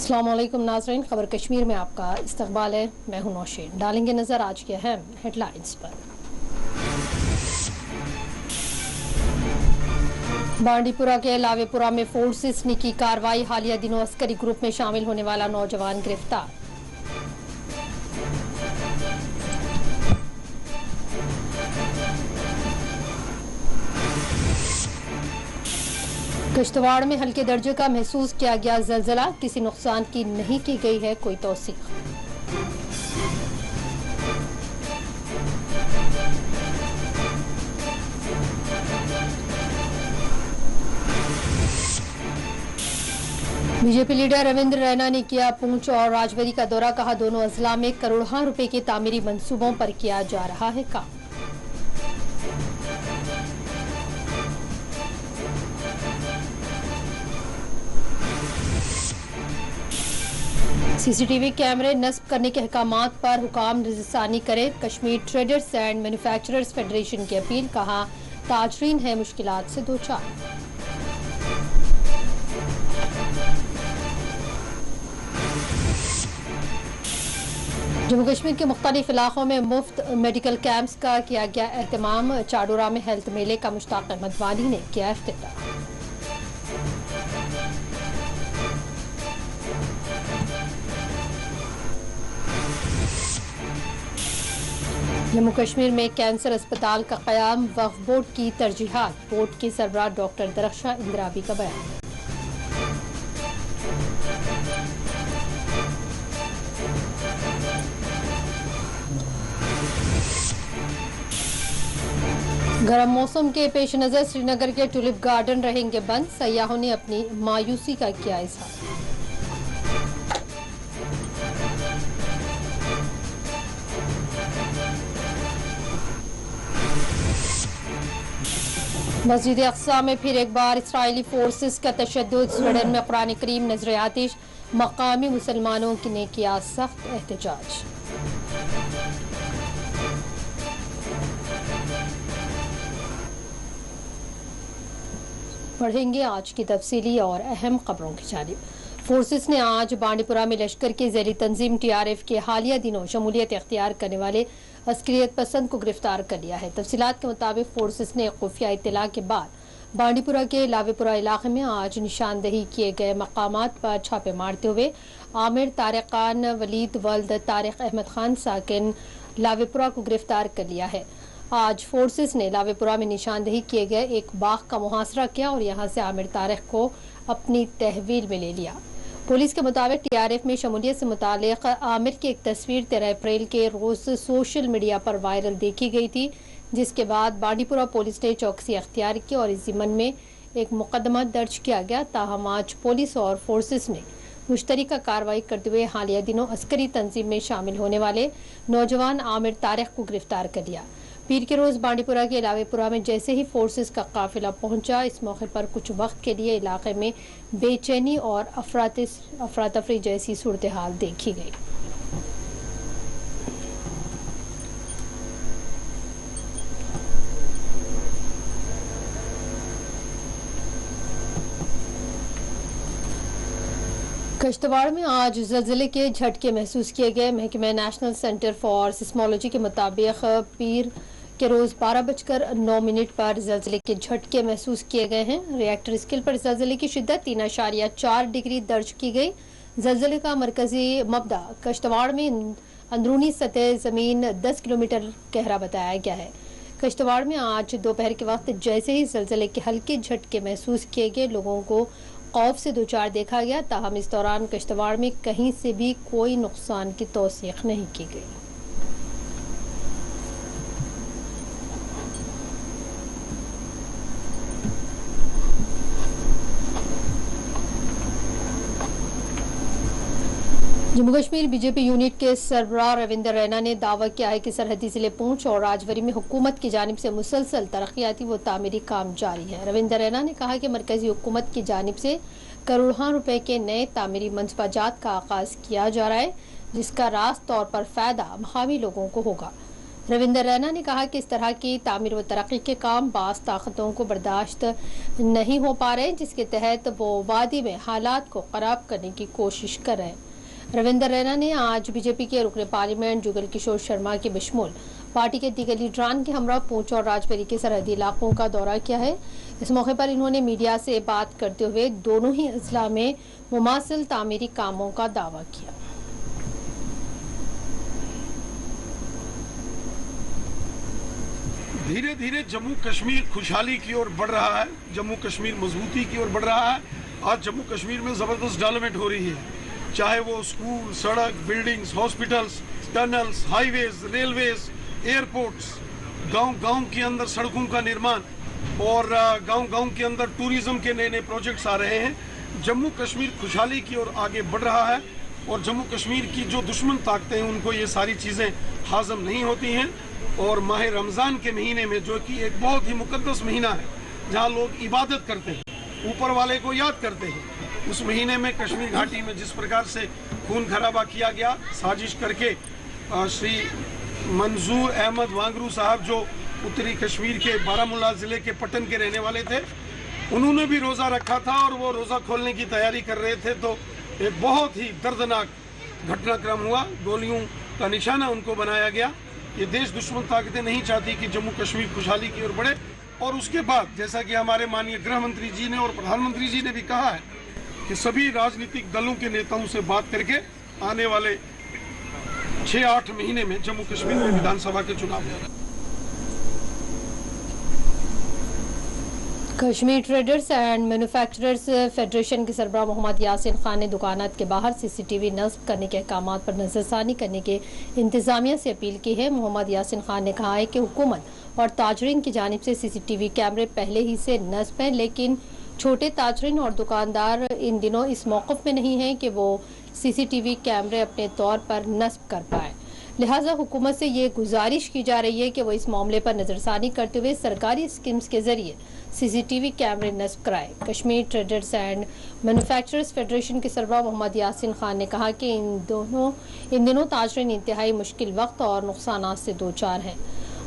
अस्सलाम वालेकुम नाज़रीन, खबर कश्मीर में आपका इस्तकबाल है। मैं हूं नौशीन। डालेंगे नजर आज के अहम हेडलाइंस पर। बांडीपुरा के लावेपुरा में फोर्सेस ने की कार्रवाई। हालिया दिनों अस्करी ग्रुप में शामिल होने वाला नौजवान गिरफ्तार। किश्तवाड़ में हल्के दर्जे का महसूस किया गया जलजला। किसी नुकसान की नहीं की गई है कोई तौसीक। बीजेपी लीडर रविंद्र रैना ने किया पूंछ और राजौरी का दौरा। कहा दोनों अजला में करोड़ों रुपए के तामीरी मंसूबों पर किया जा रहा है काम। सीसीटीवी कैमरे नस्ब करने के अहकामात पर हुकाम रज़ासानी करे। Kashmir traders and manufacturers federation की अपील। कहा ताजरीन है मुश्किलात से दो चार। जम्मू कश्मीर के मुख्तलिफ इलाकों में मुफ्त मेडिकल कैंप्स का किया गया एहतमाम। चाडोरा में हेल्थ मेले का मुश्ताक अहमद वानी ने किया इफ्तिताह। जम्मू कश्मीर में कैंसर अस्पताल का क़याम। वक्फ बोर्ड की तरजीहात। बोर्ड के सरबराह डॉक्टर दरख्शां इंद्रावी का बयान। गर्म मौसम के पेश नजर श्रीनगर के टुलिप गार्डन रहेंगे बंद। सयाहों ने अपनी मायूसी का किया इजहार। मस्जिद अक्सा में फिर एक बार इसराइली फोर्सेस का तशद्दुद। स्वीडन में कुरान करीम नजर आतिश। मकामी मुसलमानों ने किया सख्त एहतजाज। बढ़ेंगे आज की तफसीली और अहम खबरों की जानिब। फोर्सेस ने आज बांडीपुरा में लश्कर के ज़ेरी तंजीम TRF के हालिया दिनों शमूलियत इख्तियार करने वाले अस्करियत पसंद को गिरफ्तार कर लिया है। तफसीलात के मुताबिक फोर्सेस ने खुफिया इत्तला के बाद बांडीपुरा के लावेपुरा इलाके में आज निशानदही किए गए मकामात पर छापे मारते हुए आमिर तारिक खान वलीद वल्द तारिक अहमद खान साकिन लावेपुरा को गिरफ्तार कर लिया है। आज फोर्सेस ने लावेपुरा में निशानदही किए गए एक बाग का मुहासरा किया और यहां से आमिर तारिक को अपनी तहवील में ले लिया। पुलिस के मुताबिक TRF में शमूलियत से मुतालिक आमिर की एक तस्वीर 13 अप्रैल के रोज सोशल मीडिया पर वायरल देखी गई थी, जिसके बाद बांडीपुरा पुलिस ने चौकसी अख्तियार की और इस ज़िम्मन में एक मुकदमा दर्ज किया गया। ताहम आज पुलिस और फोर्सेस ने मुश्तरका कार्रवाई करते हुए हालिया दिनों अस्करी तंजीम में शामिल होने वाले नौजवान आमिर तारिक को गिरफ्तार कर लिया। पीर के रोज बांडीपुरा के लावेपुरा में जैसे ही फोर्सेस का काफिला पहुंचा, इस मौके पर कुछ वक्त के लिए इलाके में बेचैनी और अफरा तफरी जैसी सूरत हाल देखी गई। किश्तवाड़ में आज ज़लज़ले के झटके महसूस किए गए। महकमे नेशनल सेंटर फॉर सिस्मोलॉजी के मुताबिक पीर के रोज 12:09 पर ज़लज़ले के झटके महसूस किए गए हैं। रिएक्टर स्केल पर ज़लज़ले की शिद्दत 3.4 डिग्री दर्ज की गई। ज़लज़ले का मरकजी मबदा किश्तवाड़ में अंदरूनी सतह ज़मीन 10 किलोमीटर गहरा बताया गया है। किश्तवाड़ में आज दोपहर के वक्त जैसे ही ज़लज़ले के हल्के झटके महसूस किए गए, लोगों को खौफ से दो चार देखा गया। ताहम इस दौरान किश्तवाड़ में कहीं से भी कोई नुकसान की तौसीक नहीं की गई। जम्मू कश्मीर बीजेपी यूनिट के सरबराह रविंद्र रैना ने दावा किया है कि सरहदी जिले पूंछ और राजौरी में हुकूमत की जानिब से मुसलसल तरक्याती व तामीरी काम जारी है। रविंद्र रैना ने कहा कि मरकजी हुकूमत की जानिब से करोड़ों रुपए के नए तामीरी मंसूबाजात का आगाज किया जा रहा है, जिसका रास्त तौर पर फायदा मकामी लोगों को होगा। रविंदर रैना ने कहा कि इस तरह की तामीर व तरक्की के काम बास ताकतों को बर्दाश्त नहीं हो पा रहे, जिसके तहत वो वादी में हालात को खराब करने की कोशिश कर रहे हैं। रविंदर रैना ने आज बीजेपी के रुकन पार्लियामेंट जुगल किशोर शर्मा के बशमूल पार्टी के दीगर लीडरान के हमरा पूंछ और राजबरी के सरहदी इलाकों का दौरा किया है। इस मौके पर इन्होंने मीडिया से बात करते हुए दोनों ही अजला में मुमासिल तामीरी कामों का दावा किया। धीरे धीरे जम्मू कश्मीर खुशहाली की ओर बढ़ रहा है, जम्मू कश्मीर मजबूती की ओर बढ़ रहा है। आज जम्मू कश्मीर में जबरदस्त डेवलपमेंट हो रही है, चाहे वो स्कूल, सड़क, buildings, hospitals, tunnels, highways, railways, airports, गांव के अंदर सड़कों का निर्माण और गांव के अंदर टूरिज्म के नए नए प्रोजेक्ट्स आ रहे हैं। जम्मू कश्मीर खुशहाली की ओर आगे बढ़ रहा है और जम्मू कश्मीर की जो दुश्मन ताकतें हैं उनको ये सारी चीज़ें हाज़म नहीं होती हैं। और माह रमज़ान के महीने में, जो कि एक बहुत ही मुकद्दस महीना है जहाँ लोग इबादत करते हैं, ऊपर वाले को याद करते हैं, उस महीने में कश्मीर घाटी में जिस प्रकार से खून खराबा किया गया साजिश करके, श्री मंजूर अहमद वांगरू साहब जो उत्तरी कश्मीर के बारामूला ज़िले के पटन के रहने वाले थे, उन्होंने भी रोज़ा रखा था और वो रोज़ा खोलने की तैयारी कर रहे थे, तो एक बहुत ही दर्दनाक घटनाक्रम हुआ, गोलियों का निशाना उनको बनाया गया। ये देश दुश्मन ताकतें नहीं चाहती कि जम्मू कश्मीर खुशहाली की ओर बढ़े। और उसके बाद जैसा कि हमारे माननीय गृह मंत्री जी ने और प्रधानमंत्री जी ने भी कहा है कि सभी राजनीतिक दलों के नेताओं से बात करके आने वाले 6-8 महीने में जम्मू कश्मीर में विधानसभा के चुनाव होगा। Kashmir traders and manufacturers federation के सरबराह मोहम्मद यासिन खान ने दुकानात के बाहर सीसीटीवी नस्ब करने के अहकामात पर नजरसानी करने के इंतजामिया से अपील की है। मोहम्मद यासिन खान ने कहा है कि हुकूमत और ताजरीन की जानिब से सीसीटीवी कैमरे पहले ही से नस्ब हैं, लेकिन छोटे ताजरीन और दुकानदार इन दिनों इस मौक़िफ़ में नहीं हैं कि वो सीसीटीवी कैमरे अपने तौर पर नस्ब कर पाए। लिहाजा हुकूमत से ये गुजारिश की जा रही है कि वो इस मामले पर नजरसानी करते हुए सरकारी स्कीम्स के जरिए सीसीटीवी कैमरे नस्ब कराए। Kashmir traders and manufacturers federation के सरबराह मोहम्मद यासिन खान ने कहा कि इन दिनों ताजरीन इंतहाई मुश्किल वक्त और नुकसानात से दो चार हैं।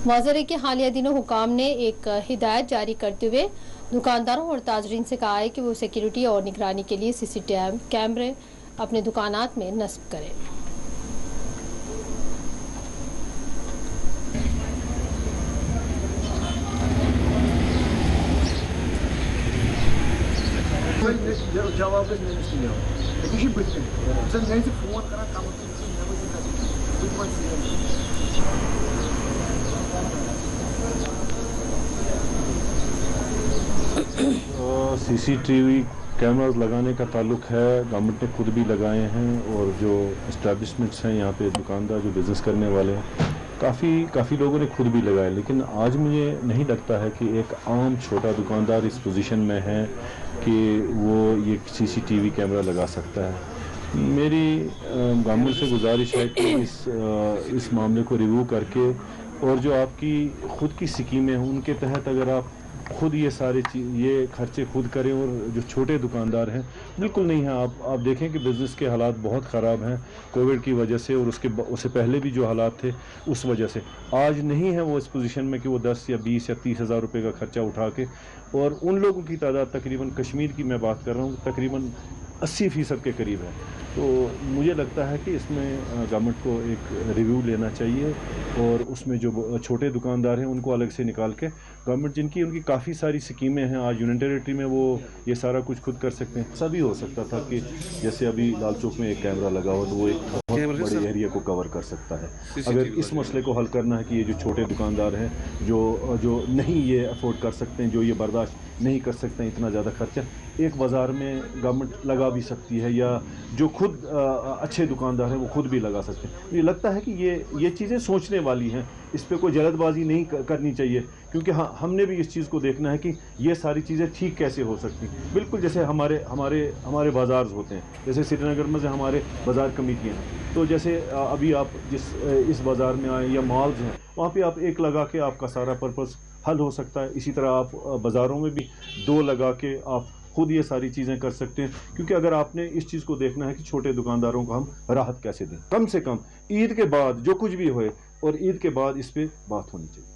वाज़ेह है कि हालिया दिनों हुकाम ने एक हिदायत जारी करते हुए दुकानदारों और ताजरीन से कहा है कि वो सिक्योरिटी और निगरानी के लिए सीसीटीवी कैमरे अपने दुकानात में नस्ब करें। जवाब फोन करा सीसीटीवी कैमरास लगाने का ताल्लुक है, गवर्नमेंट ने खुद भी लगाए हैं और जो इस्टेब्लिशमेंट्स हैं यहाँ पे दुकानदार जो बिज़नेस करने वाले हैं काफ़ी लोगों ने खुद भी लगाया। लेकिन आज मुझे नहीं लगता है कि एक आम छोटा दुकानदार इस पोजीशन में है कि वो ये सीसीटीवी कैमरा लगा सकता है। मेरी गवर्नमेंट से गुजारिश है कि इस मामले को रिव्यू करके और जो आपकी खुद की स्कीमें हैं उनके तहत अगर आप खुद ये सारे ये खर्चे खुद करें। और जो छोटे दुकानदार हैं बिल्कुल नहीं हैं, आप देखें कि बिज़नेस के हालात बहुत ख़राब हैं कोविड की वजह से और उससे पहले भी जो हालात थे उस वजह से आज नहीं है वो इस पोजीशन में कि वो 10 या 20 या 30 हज़ार रुपये का खर्चा उठा के। और उन लोगों की तादाद तकरीबन कश्मीर की मैं बात कर रहा हूँ तकरीबन 80% के करीब है। तो मुझे लगता है कि इसमें गवर्नमेंट को एक रिव्यू लेना चाहिए और उसमें जो छोटे दुकानदार हैं उनको अलग से निकाल के गवर्नमेंट जिनकी उनकी काफ़ी सारी स्कीमें हैं आज यूनियन टेरिटरी में वो ये सारा कुछ खुद कर सकते हैं। ऐसा भी हो सकता था कि जैसे अभी लाल चौक में एक कैमरा लगा हो तो वो एक बहुत बड़े एरिया को कवर कर सकता है। अगर इस मसले को हल करना है कि ये जो छोटे दुकानदार हैं जो नहीं ये अफोर्ड कर सकते हैं, जो ये बर्दाश्त नहीं कर सकते हैं इतना ज़्यादा खर्चा, एक बाज़ार में गवर्नमेंट लगा भी सकती है या जो खुद अच्छे दुकानदार हैं वो खुद भी लगा सकते हैं। मुझे लगता है कि ये चीज़ें सोचने वाली हैं, इस पे कोई जल्दबाजी नहीं करनी चाहिए क्योंकि हाँ हमने भी इस चीज़ को देखना है कि ये सारी चीज़ें ठीक कैसे हो सकती। बिल्कुल जैसे हमारे बाज़ार होते हैं, जैसे श्रीनगर में से हमारे बाज़ार कमेटियाँ हैं, तो जैसे अभी आप इस बाज़ार में आए या मॉल्स हैं वहाँ पे आप एक लगा के आपका सारा पर्पस हल हो सकता है। इसी तरह आप बाज़ारों में भी 2 लगा के आप खुद ये सारी चीज़ें कर सकते हैं, क्योंकि अगर आपने इस चीज़ को देखना है कि छोटे दुकानदारों को हम राहत कैसे दें, कम से कम ईद के बाद जो कुछ भी होए और ईद के बाद इस पर बात होनी चाहिए।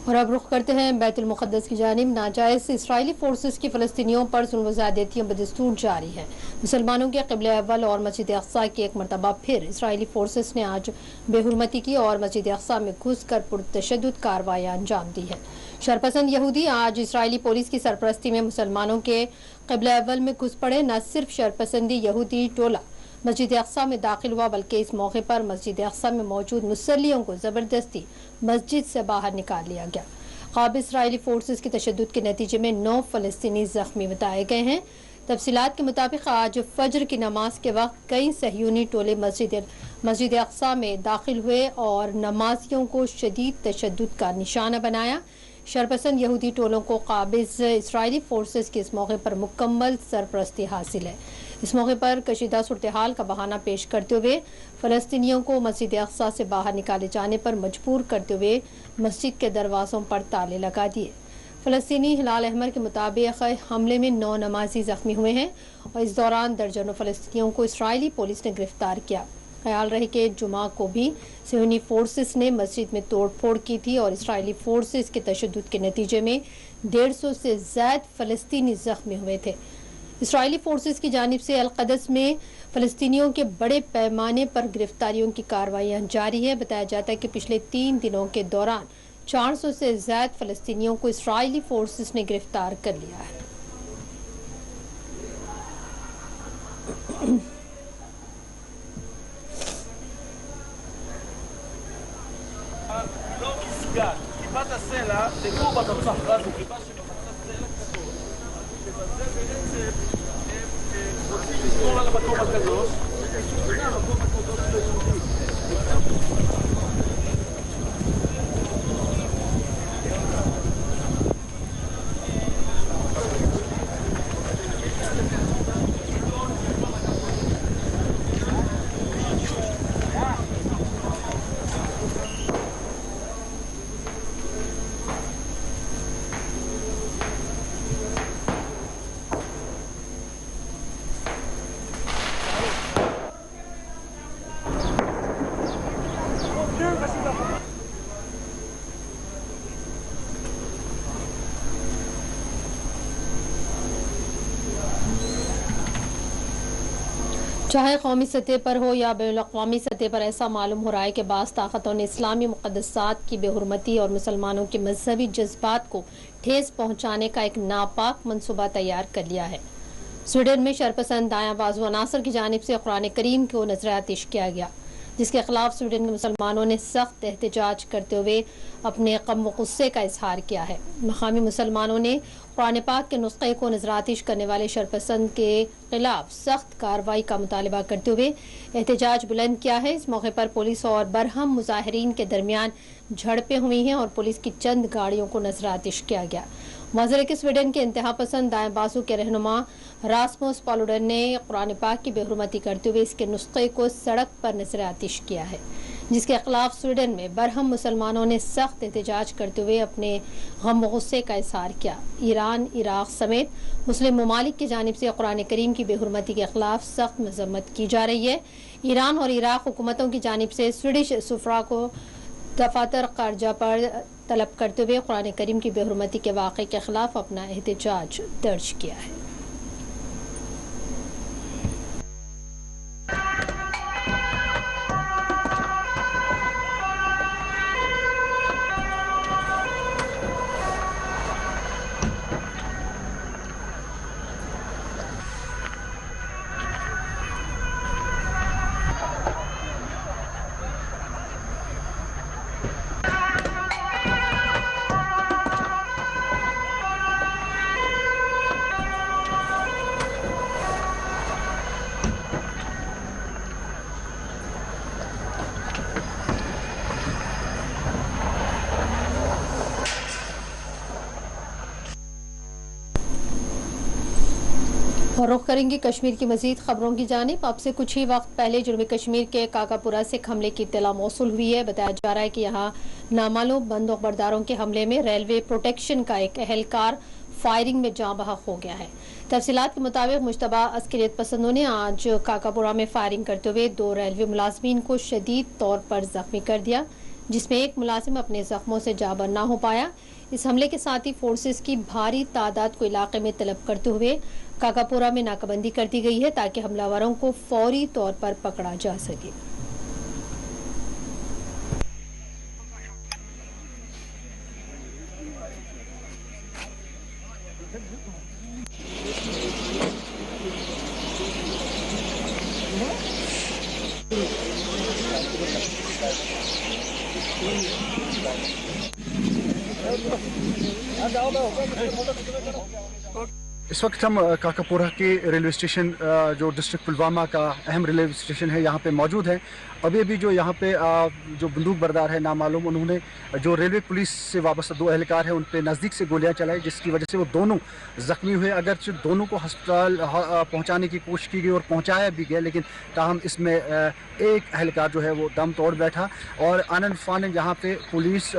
और अब रुख करते हैं बैतुल मुक़द्दस की जानिब। नाजायज़ इसराइली फोर्सेस की फ़लस्तीनियों पर जुल्म व ज़्यादतियाँ बदस्तूर जारी हैं। मुसलमानों के क़िबला अव्वल और मस्जिद अक़सा की एक मरतबा फिर इसराइली फोर्सेस ने आज बेहुरमती की और मस्जिद अक़सा में घुस कर पुरतशद्दुद कार्रवाइयाँ अंजाम दी है। शरपसंद यहूदी आज इसराइली पुलिस की सरपरस्ती में मुसलमानों के क़िबला अव्वल में घुस पड़े। न सिर्फ शरपसंदी यहूदी टोला मस्जिद अक़सा में दाखिल हुआ, बल्कि इस मौके पर मस्जिद अक़सा में मौजूद मुसल्लियों को ज़बरदस्ती मस्जिद से बाहर निकाल लिया गया। क़ाबिज़ इसराइली फोर्सेस की तशद्दुद के नतीजे में 9 फ़लस्तीनी ज़ख्मी बताए गए हैं। तफसीलात के मुताबिक आज फजर की नमाज के वक्त कई सहयूनी टोले मस्जिद अक़सा में दाखिल हुए और नमाजियों को शदीद तशद्दुद का निशाना बनाया। शरपसंद यहूदी टोलों को क़ाबिज़ इसराइली फोर्सेस की इस मौके पर मुकम्मल सरपरस्ती हासिल है। इस मौके पर कशीदा सूरत हाल का बहाना पेश करते हुए फ़लस्तीनियों को मस्जिद अक़सा से बाहर निकाले जाने पर मजबूर करते हुए मस्जिद के दरवाज़ों पर ताले लगा दिए। फ़लस्तीनी हिलाल अहमर के मुताबिक हमले में 9 नमाजी ज़ख्मी हुए हैं और इस दौरान दर्जनों फ़लस्तीनियों को इसराइली पुलिस ने गिरफ्तार किया। ख्याल रहे कि जुमा को भी सहयूनी फोर्सेस ने मस्जिद में तोड़ फोड़ की थी और इसराइली फोर्सेस के तशद्दुद के नतीजे में 150 से ज़ायद फ़लस्तीनी ज़ख्मी हुए थे। इसराइली फोर्सेस की जानिब से अल-क़दस में फ़लस्तीनियों के बड़े पैमाने पर गिरफ्तारियों की कार्रवाइयाँ जारी है। बताया जाता है कि पिछले 3 दिनों के दौरान 400 से ज़ायद फ़लस्तीनियों को इसराइली फोर्सेस ने गिरफ्तार कर लिया है। כיפת הסלע, דגור בתצחרז וכיפה שבחצה סלע כתוב. ובזה בעצם הם רוצים לשמור על המקום הקדוש, וזה המקום הקדוש ליהודים. चाहे कौमी सतह पर हो या बैनुल-अक़वामी सतह पर ऐसा मालूम हो रहा है कि बाज़ ताकतों ने इस्लामी मुक़द्दसात की बेहुरमती और मुसलमानों के मजहबी जज्बात को ठेस पहुँचाने का एक नापाक मनसूबा तैयार कर लिया है। स्वीडन में शरपसंद दायां बाजू अनासर की जानिब से कुरान करीम को नजर आतिश किया गया, जिसके खिलाफ स्वीडन के मुसलमानों ने सख्त एहतजाज करते हुए अपने गम व गुस्से का इजहार किया है। मकामी मुसलमानों ने कुरान पाक के नुस्खे को नजरातिश करने वाले शरपसंद के खिलाफ सख्त कार्रवाई का मुतालबा करते हुए एहतजाज बुलंद किया है। इस मौके पर पुलिस और बरहम मुजाहिरीन के दरमियान झड़पें हुई हैं और पुलिस की चंद गाड़ियों को नजरातिश किया गया। मज़र के स्वीडन के इंतहा पसंद दाएं बाजू के रहनुमा रास्मुस पालुडन ने कुरान पाक की बेहुरमती करते हुए इसके नुस्खे को सड़क पर नजर आतिश किया है, जिसके खिलाफ स्वीडन में बरहम मुसलमानों ने सख्त एहतजाज करते हुए अपने गम व गुस्से का इजहार किया। ईरान, इराक समेत मुस्लिम ममालिक की जानिब से कुरान करीम की बेहुरमती के खिलाफ सख्त मजम्मत की जा रही है। ईरान और इराक हुकूमतों की जानिब से स्वीडिश सुफरा को दफातर कर्जा पर तलब करते हुए कुरान करीम की बेहुरमती के वाक़े के खिलाफ अपना एहतजाज दर्ज किया है। और रुख करेंगे कश्मीर की मजीद खबरों की जानिब। अब से कुछ ही वक्त पहले जनूबी कश्मीर के काकापुरा से हमले की इत्तला मौसूल हुई है। बताया जा रहा है कि यहाँ नामालूम बंदूकबरदारों के हमले में रेलवे प्रोटेक्शन का एक एहलकार फायरिंग में जाँ बहक हो गया है। तफसीलात के मुताबिक मुश्तबा अस्करियत पसंदों ने आज काकापुरा में फायरिंग करते हुए 2 रेलवे मुलाजमीन को शदीद तौर पर जख्मी कर दिया, जिसमें एक मुलाजिम अपने जख्मों से जाबर ना हो पाया। इस हमले के साथ ही फोर्सेस की भारी तादाद को इलाके में तलब करते हुए काकापुरा में नाकाबंदी कर दी गई है ताकि हमलावरों को फौरी तौर पर पकड़ा जा सके। इस वक्त हम काकापुरा के रेलवे स्टेशन जो डिस्ट्रिक्ट पुलवामा का अहम रेलवे स्टेशन है यहाँ पे मौजूद है। अभी जो यहाँ पे जो बंदूक बरदार है नामालूम, उन्होंने जो रेलवे पुलिस से वाबस्ता 2 एहलकार हैं उन पे नज़दीक से गोलियां चलाई, जिसकी वजह से वो दोनों ज़ख्मी हुए। अगरचे दोनों को अस्पताल पहुँचाने की कोशिश की गई और पहुँचाया भी गया, लेकिन ताहम इसमें एक एहलकार जो है वो दम तोड़ बैठा। और आनन फानन यहाँ पे पुलिस,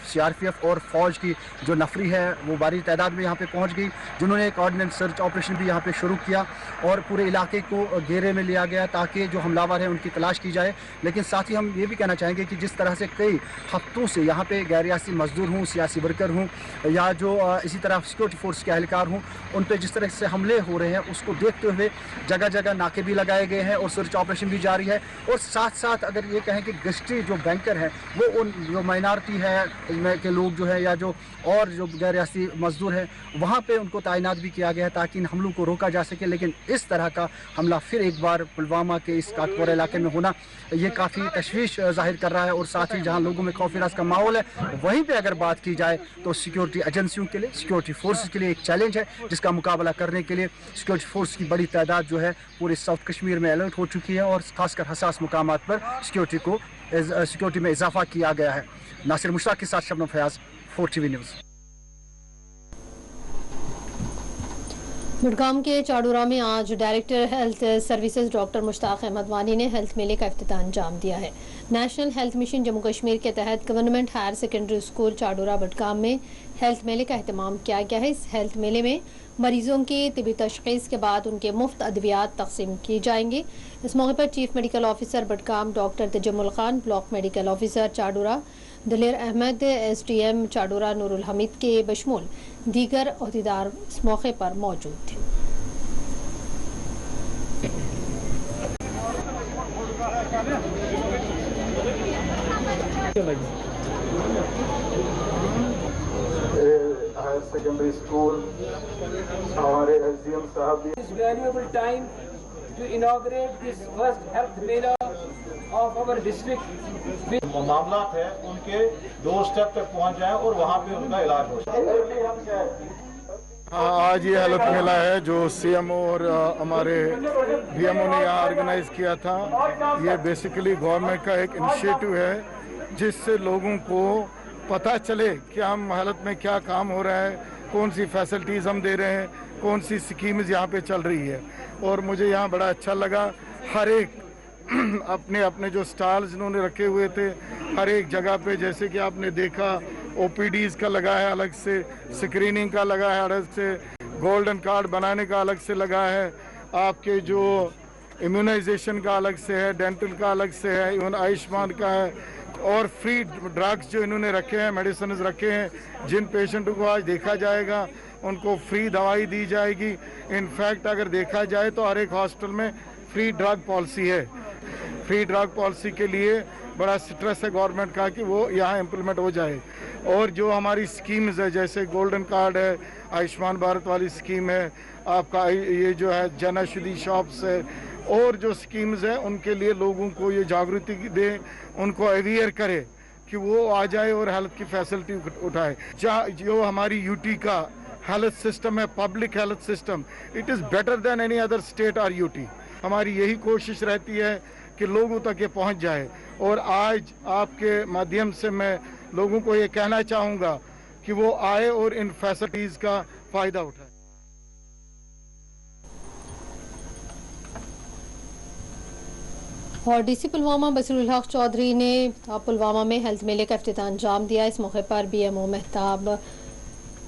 CRPF और फौज की जो नफरी है वो भारी तादाद में यहाँ पे पहुँच गई, जिन्होंने एक ऑर्डिनेंस सर्च ऑपरेशन भी यहाँ पे शुरू किया और पूरे इलाके को घेरे में लिया गया ताकि जो हमलावर है उनकी तलाश की जाए। लेकिन साथ ही हम ये भी कहना चाहेंगे कि जिस तरह से कई हफ्तों से यहाँ पे गैर रियासी मजदूर हूँ, सियासी वर्कर हूँ या जो इसी तरह सिक्योरिटी फोर्स के एहलकार हूँ, उन पे जिस तरह से हमले हो रहे हैं उसको देखते हुए जगह जगह नाके भी लगाए गए हैं और सर्च ऑपरेशन भी जारी है। और साथ साथ अगर ये कहें कि गश्ती जो बैंकर हैं वो उन जो माइनॉरिटी है के लोग जो है या जो और जो गैर रियासी मजदूर हैं वहाँ पर उनको तैनात भी किया गया है ताकि इन हमलों को रोका जा सके। लेकिन इस तरह का हमला फिर एक बार पुलवामा के इस काकपुरा इलाके में होना ये काफ़ी तशवीश जाहिर कर रहा है। और साथ ही जहां लोगों में खौफनाक का माहौल है, वहीं पे अगर बात की जाए तो सिक्योरिटी एजेंसियों के लिए, सिक्योरिटी फोर्सेस के लिए एक चैलेंज है जिसका मुकाबला करने के लिए सिक्योरिटी फोर्स की बड़ी तादाद जो है पूरे साउथ कश्मीर में अलर्ट हो चुकी है और खासकर हसास मुकामात पर सिक्योरिटी में इजाफा किया गया है। नासिर मुश्ताक के साथ शबनम फयाज, 4TV न्यूज़। गुड़गांव के चाडूरा में आज director health services doctor Mushtaq Ahmad Wani ने हेल्थ मेले का इफ्तिताह अंजाम दिया है। National health mission Jammu Kashmir के तहत government higher secondary school Chadoora Budgam में हेल्थ मेले का एहतमाम किया गया है। इस हेल्थ मेले में मरीजों की तिबी तशखीस के बाद उनके मुफ्त अद्वियात तकसीम किए जाएंगे। इस मौके पर chief medical officer Budgam doctor Tajammul Khan, block medical officer Chadoora Daler Ahmad, SDM Chadoora Noorul Hameed के बशमूल दीगर ओहदेदार इस मौके पर मौजूद थे। हायर सेकेंडरी स्कूल हमारे SDM साहब valuable time to inaugurate this first health mela of our district. मामला है उनके डोर स्टेप तक पहुंच जाए और वहां पे उनका इलाज हो जाए। आज ये हेल्थ मेला है जो CMO और हमारे BMO ने यहाँ ऑर्गेनाइज किया था। ये बेसिकली गवर्नमेंट का एक इनिशिएटिव है जिससे लोगों को पता चले कि हम हालत में क्या काम हो रहा है, कौन सी फैसिलिटीज़ हम दे रहे हैं, कौन सी स्कीम्स यहाँ पे चल रही है। और मुझे यहाँ बड़ा अच्छा लगा, हर एक अपने अपने जो स्टॉल्स इन्होंने रखे हुए थे हर एक जगह पे, जैसे कि आपने देखा OPDs का लगा है अलग से, स्क्रीनिंग का लगा है अलग से, गोल्डन कार्ड बनाने का अलग से लगा है, आपके जो इम्यूनाइजेशन का अलग से है, डेंटल का अलग से है, इवन आयुष्मान का है। और फ्री ड्रग्स जो इन्होंने रखे हैं, मेडिसिन रखे हैं, जिन पेशेंटों को आज देखा जाएगा उनको फ्री दवाई दी जाएगी। इनफैक्ट अगर देखा जाए तो हर एक हॉस्पिटल में फ्री ड्रग पॉलिसी है। फ्री ड्रग पॉलिसी के लिए बड़ा स्ट्रेस है गवर्नमेंट का कि वो यहाँ इम्प्लीमेंट हो जाए। और जो हमारी स्कीम्स है जैसे गोल्डन कार्ड है, आयुष्मान भारत वाली स्कीम है, आपका ये जो है जन औषधि शॉप्स है, और जो स्कीम्स है उनके लिए लोगों को ये जागृति दें, उनको अवेयर करे कि वो आ जाए और हेल्थ की फैसिलिटी उठाए। जो हमारी UT का हेल्थ सिस्टम है, public health system, it is better than any other state और UT। हमारी यही कोशिश रहती है कि लोगों तक ये पहुंच जाए। और आज आपके माध्यम से मैं लोगों को ये कहना चाहूँगा कि वो आए और इन फैसिलिटीज़ का फ़ायदा उठाए। और डीसी पुलवामा बसीरुल हक चौधरी ने पुलवामा में हेल्थ मेले का इफ्तिताह अंजाम दिया। इस मौके पर BMO मेहताब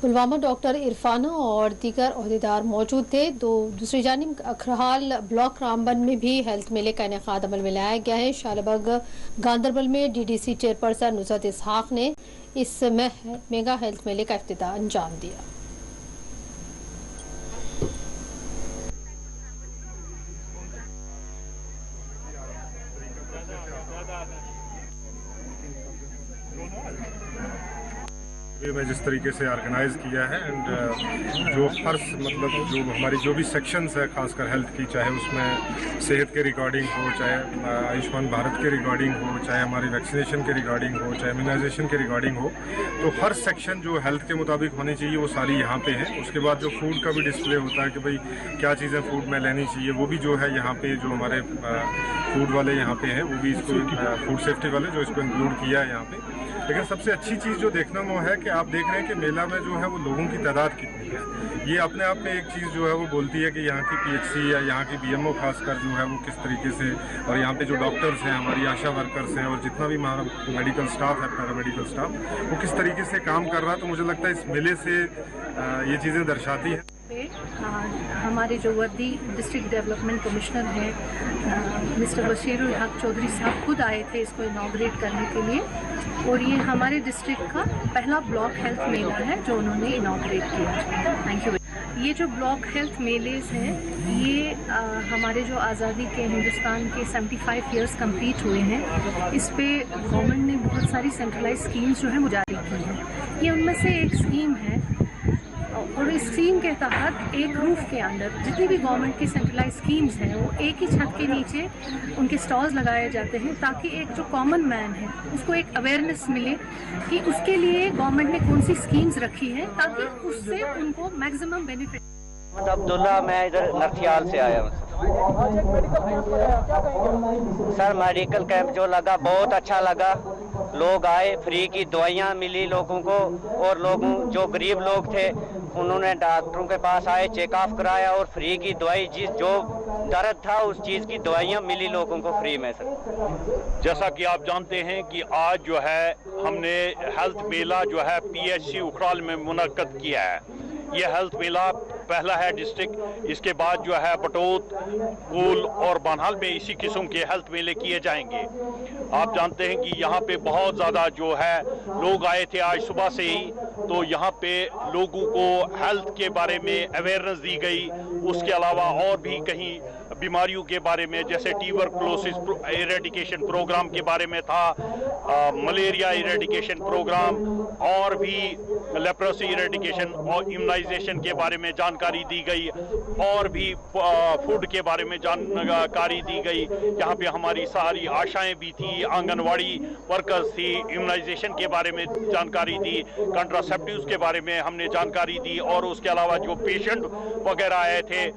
पुलवामा डॉक्टर इरफाना और दीगर ओहदेदार मौजूद थे। दूसरी जानिब अखरहाल ब्लॉक रामबन में भी हेल्थ मेले का इनेकाद अमल में लाया गया है। शालबग गांधरबल में DDC चेयरपर्सन नुसरत इसहाक ने इस मेगा हेल्थ मेले का इफ्तिताह अंजाम दिया। में जिस तरीके से ऑर्गेनाइज किया है एंड जो फर्स्ट मतलब जो हमारी जो भी सेक्शंस है खासकर हेल्थ की, चाहे उसमें सेहत के रिगार्डिंग हो, चाहे आयुष्मान भारत के रिगार्डिंग हो, चाहे हमारी वैक्सीनेशन के रिगार्डिंग हो, चाहे इम्यूनाइजेशन के रिगार्डिंग हो, तो हर सेक्शन जो हेल्थ के मुताबिक होनी चाहिए वो सारी यहाँ पे है। उसके बाद जो फूड का भी डिस्प्ले होता है कि भाई क्या चीज़ें फूड में लेनी चाहिए, वो भी जो है यहाँ पे जो हमारे फूड वाले यहाँ पे हैं वो भी इसको फूड सेफ्टी वाले जो इसको इंक्लूड किया है यहाँ पे। लेकिन सबसे अच्छी चीज़ जो देखना वो है कि आप देख रहे हैं कि मेला में जो है वो लोगों की तादाद कितनी है। ये अपने आप में एक चीज़ जो है वो बोलती है कि यहाँ की PHC या यहाँ की BMO खासकर जो है वो किस तरीके से, और यहाँ पे जो डॉक्टर्स हैं, हमारी आशा वर्कर्स हैं और जितना भी हमारा मेडिकल स्टाफ है, पैरामेडिकल स्टाफ, वो किस तरीके से काम कर रहा है। तो मुझे लगता है इस मेले से ये चीज़ें दर्शाती हैं। हमारे जो वर्दी डिस्ट्रिक्ट डेवलपमेंट कमिश्नर हैं मिस्टर बशीरुल हक चौधरी साहब खुद आए थे इसको इनॉग्रेट करने के लिए, और ये हमारे डिस्ट्रिक्ट का पहला ब्लॉक हेल्थ मेला है जो उन्होंने इनॉग्रेट किया। Thank you. ये जो ब्लॉक हेल्थ मेलेस हैं ये हमारे जो आज़ादी के हिंदुस्तान के 75 ईयर्स कंप्लीट हुए हैं, इस पे गवर्नमेंट ने बहुत सारी सेंट्रलाइज स्कीम्स जो है वो जारी की हैं। ये उनमें से एक स्कीम है, और इस स्कीम के तहत एक रूफ के अंदर जितनी भी गवर्नमेंट की सेंट्रलाइज स्कीम्स हैं वो एक ही छत के नीचे उनके स्टॉल्स लगाए जाते हैं, ताकि एक जो कॉमन मैन है उसको एक अवेयरनेस मिले कि उसके लिए गवर्नमेंट ने कौन सी स्कीम्स रखी हैं, ताकि उससे उनको मैक्सिमम बेनिफिट। अब्दुल्ला, मैं इधर नरसियाल से आया हूँ सर। मेडिकल कैंप जो लगा बहुत अच्छा लगा, लोग आए, फ्री की दवाइयाँ मिली लोगों को, और लोगों जो गरीब लोग थे उन्होंने डॉक्टरों के पास आए, चेकअप कराया और फ्री की दवाई जो दर्द था उस चीज़ की दवाइयाँ मिली लोगों को फ्री में सर। जैसा कि आप जानते हैं कि आज जो है हमने हेल्थ मेला जो है PHC उखराल में मुनक्कद किया है। ये हेल्थ मेला पहला है डिस्ट्रिक्ट, इसके बाद जो है बटोत, कोल और बानहाल में इसी किस्म के हेल्थ मेले किए जाएंगे। आप जानते हैं कि यहाँ पे बहुत ज़्यादा जो है लोग आए थे आज सुबह से ही, तो यहाँ पे लोगों को हेल्थ के बारे में अवेयरनेस दी गई। उसके अलावा और भी कहीं बीमारियों के बारे में, जैसे ट्यूबरकुलोसिस इरेडिकेशन प्रोग्राम के बारे में था, मलेरिया इरेडिकेशन प्रोग्राम, और भी लेप्रोसी इरेडिकेशन और इम्यूनाइजेशन के बारे में जानकारी दी गई, और भी फूड के बारे में जानकारी दी गई। यहाँ पे हमारी सारी आशाएं भी थी, आंगनवाड़ी वर्कर्स थी, इम्यूनाइजेशन के बारे में जानकारी दी, कंट्रासेप्टिव्स के बारे में हमने जानकारी दी, और उसके अलावा जो पेशेंट वगैरह आए थे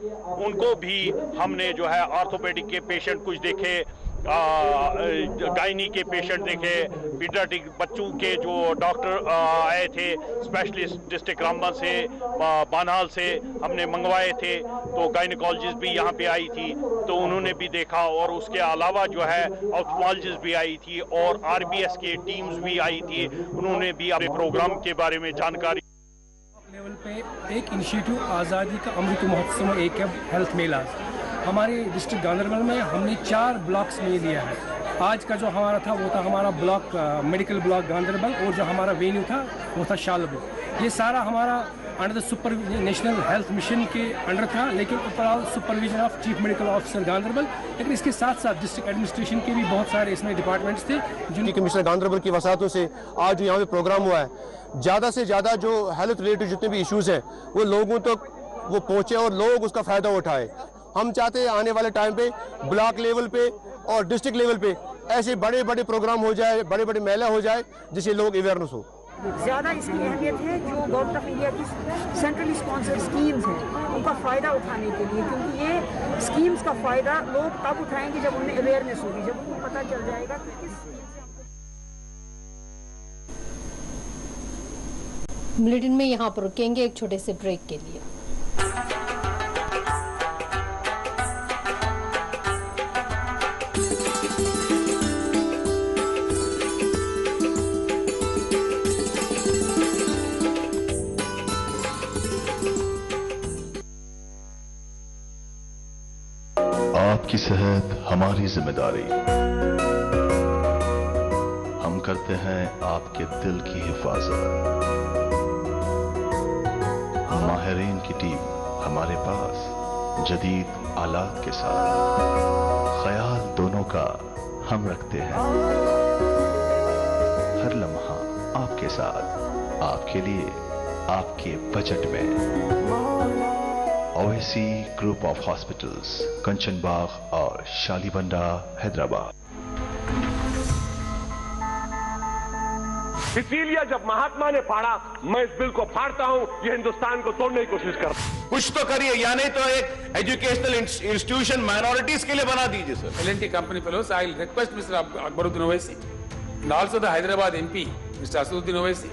उनको भी हमने जो है ऑर्थोपेडिक के पेशेंट कुछ देखे, गायनी के पेशेंट देखे, पीडियाट्रिक बच्चों के जो डॉक्टर आए थे स्पेशलिस्ट डिस्ट्रिक्ट रामबन से, बानहाल से हमने मंगवाए थे, तो गायनिकोलॉजिस्ट भी यहाँ पे आई थी तो उन्होंने भी देखा, और उसके अलावा जो है ऑप्थेल्मोलॉजिस्ट भी आई थी और RBS के टीम्स भी आई थी, उन्होंने भी अपने प्रोग्राम के बारे में जानकारी। लेवल पे एक इनिशिएटिव आज़ादी का अमृत महोत्सव एक है हेल्थ मेला। हमारे डिस्ट्रिक्ट गांधरबल में हमने 4 ब्लॉक्स में लिया है। आज का जो हमारा था वो था हमारा ब्लॉक मेडिकल ब्लॉक गांधरबल, और जो हमारा वेन्यू था वो था शालबुग। ये सारा हमारा under the super national health mission के अंडर था, लेकिन overall supervision of chief medical officer Ganderbal. लेकिन इसके साथ साथ डिस्ट्रिक्ट एडमिनिस्ट्रेशन के भी बहुत सारे इसमें डिपार्टमेंट्स थे जिनकी कमिश्नर गांधरबल की वसातों से आज जो यहाँ पे प्रोग्राम हुआ है, ज़्यादा से ज़्यादा जो हेल्थ रिलेटेड जितने भी इश्यूज़ हैं वो लोगों तक वो पहुँचे और लोग उसका फ़ायदा उठाए। हम चाहते हैं आने वाले टाइम पे ब्लॉक लेवल पे और डिस्ट्रिक्ट लेवल पे ऐसे बड़े बड़े प्रोग्राम हो जाए, बड़े बड़े मेला हो जाए जिससे लोग अवेयरनेस हो। ज़्यादा इसकी अहमियत है जो गवर्नमेंट ऑफ इंडिया की सेंट्रली स्पॉन्सर्ड स्कीम्स हैं उनका फ़ायदा उठाने के लिए, क्योंकि ये स्कीम्स का फ़ायदा लोग तब उठाएंगे जब उन्हें अवेयरनेस होगी, जब उनको पता चल जाएगा कि किस। बुलेटिन में यहाँ पर रुकेंगे एक छोटे से ब्रेक के लिए। आपकी सेहत हमारी जिम्मेदारी। हम करते हैं आपके दिल की हिफाजत। माहिरीन की टीम हमारे पास जदीद आलात के साथ। ख्याल दोनों का हम रखते हैं। हर लम्हा आपके साथ, आपके लिए, आपके बजट में। ओएसी ग्रुप ऑफ हॉस्पिटल्स, कंचन बाग और शालीबंडा, हैदराबाद। इसीलिए जब महात्मा ने फाड़ा, मैं इस बिल को फाड़ता हूं। ये हिंदुस्तान को तोड़ने की कोशिश करता हूं। कुछ तो करिए, या नहीं तो एक एजुकेशनल इंस्टीट्यूशन माइनॉरिटीज के लिए बना दीजिए sir. L&T company fellows, I will request Mr. Akbaruddin Owaisi and also the Hyderabad MP, Mr. Asaduddin Owaisi.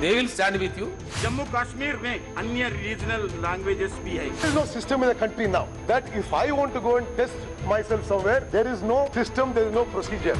They will stand with you. Jammu Kashmir में अन्य रीजनल लैंग्वेजेस भी है। There is no system in the country now that if I want to go and test myself somewhere, there is no system, there is no procedure.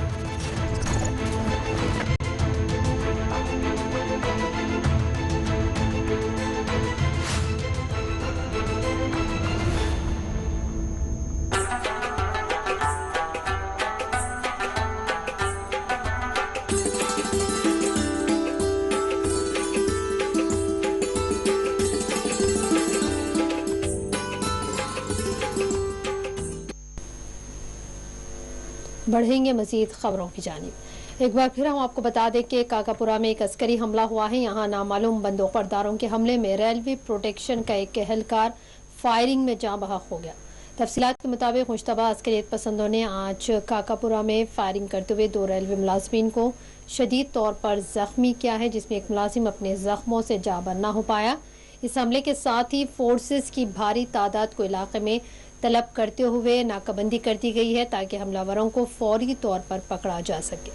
बढ़ेंगे मजीद खबरों की जानिब। एक बार फिर हम आपको बता दें कि काकापुरा में एक अस्करी हमला हुआ है। यहाँ नामालूम बंदूक बरदारों के हमले में रेलवे प्रोटेक्शन का एक एहलकार फायरिंग में जाँ बहक हो गया। तफसीलात के मुताबिक मुश्तबा अस्करियत पसंदों ने आज काकापुरा में फायरिंग करते हुए 2 रेलवे मुलाजमीन को शदीद तौर पर जख्मी किया है, जिसमें एक मुलाजिम अपने जख्मों से जाबर न हो पाया। इस हमले के साथ ही फोर्सेस की भारी तादाद को इलाके में तलब करते हुए नाकाबंदी कर दी गई है ताकि हमलावरों को फौरी तौर पर पकड़ा जा सके।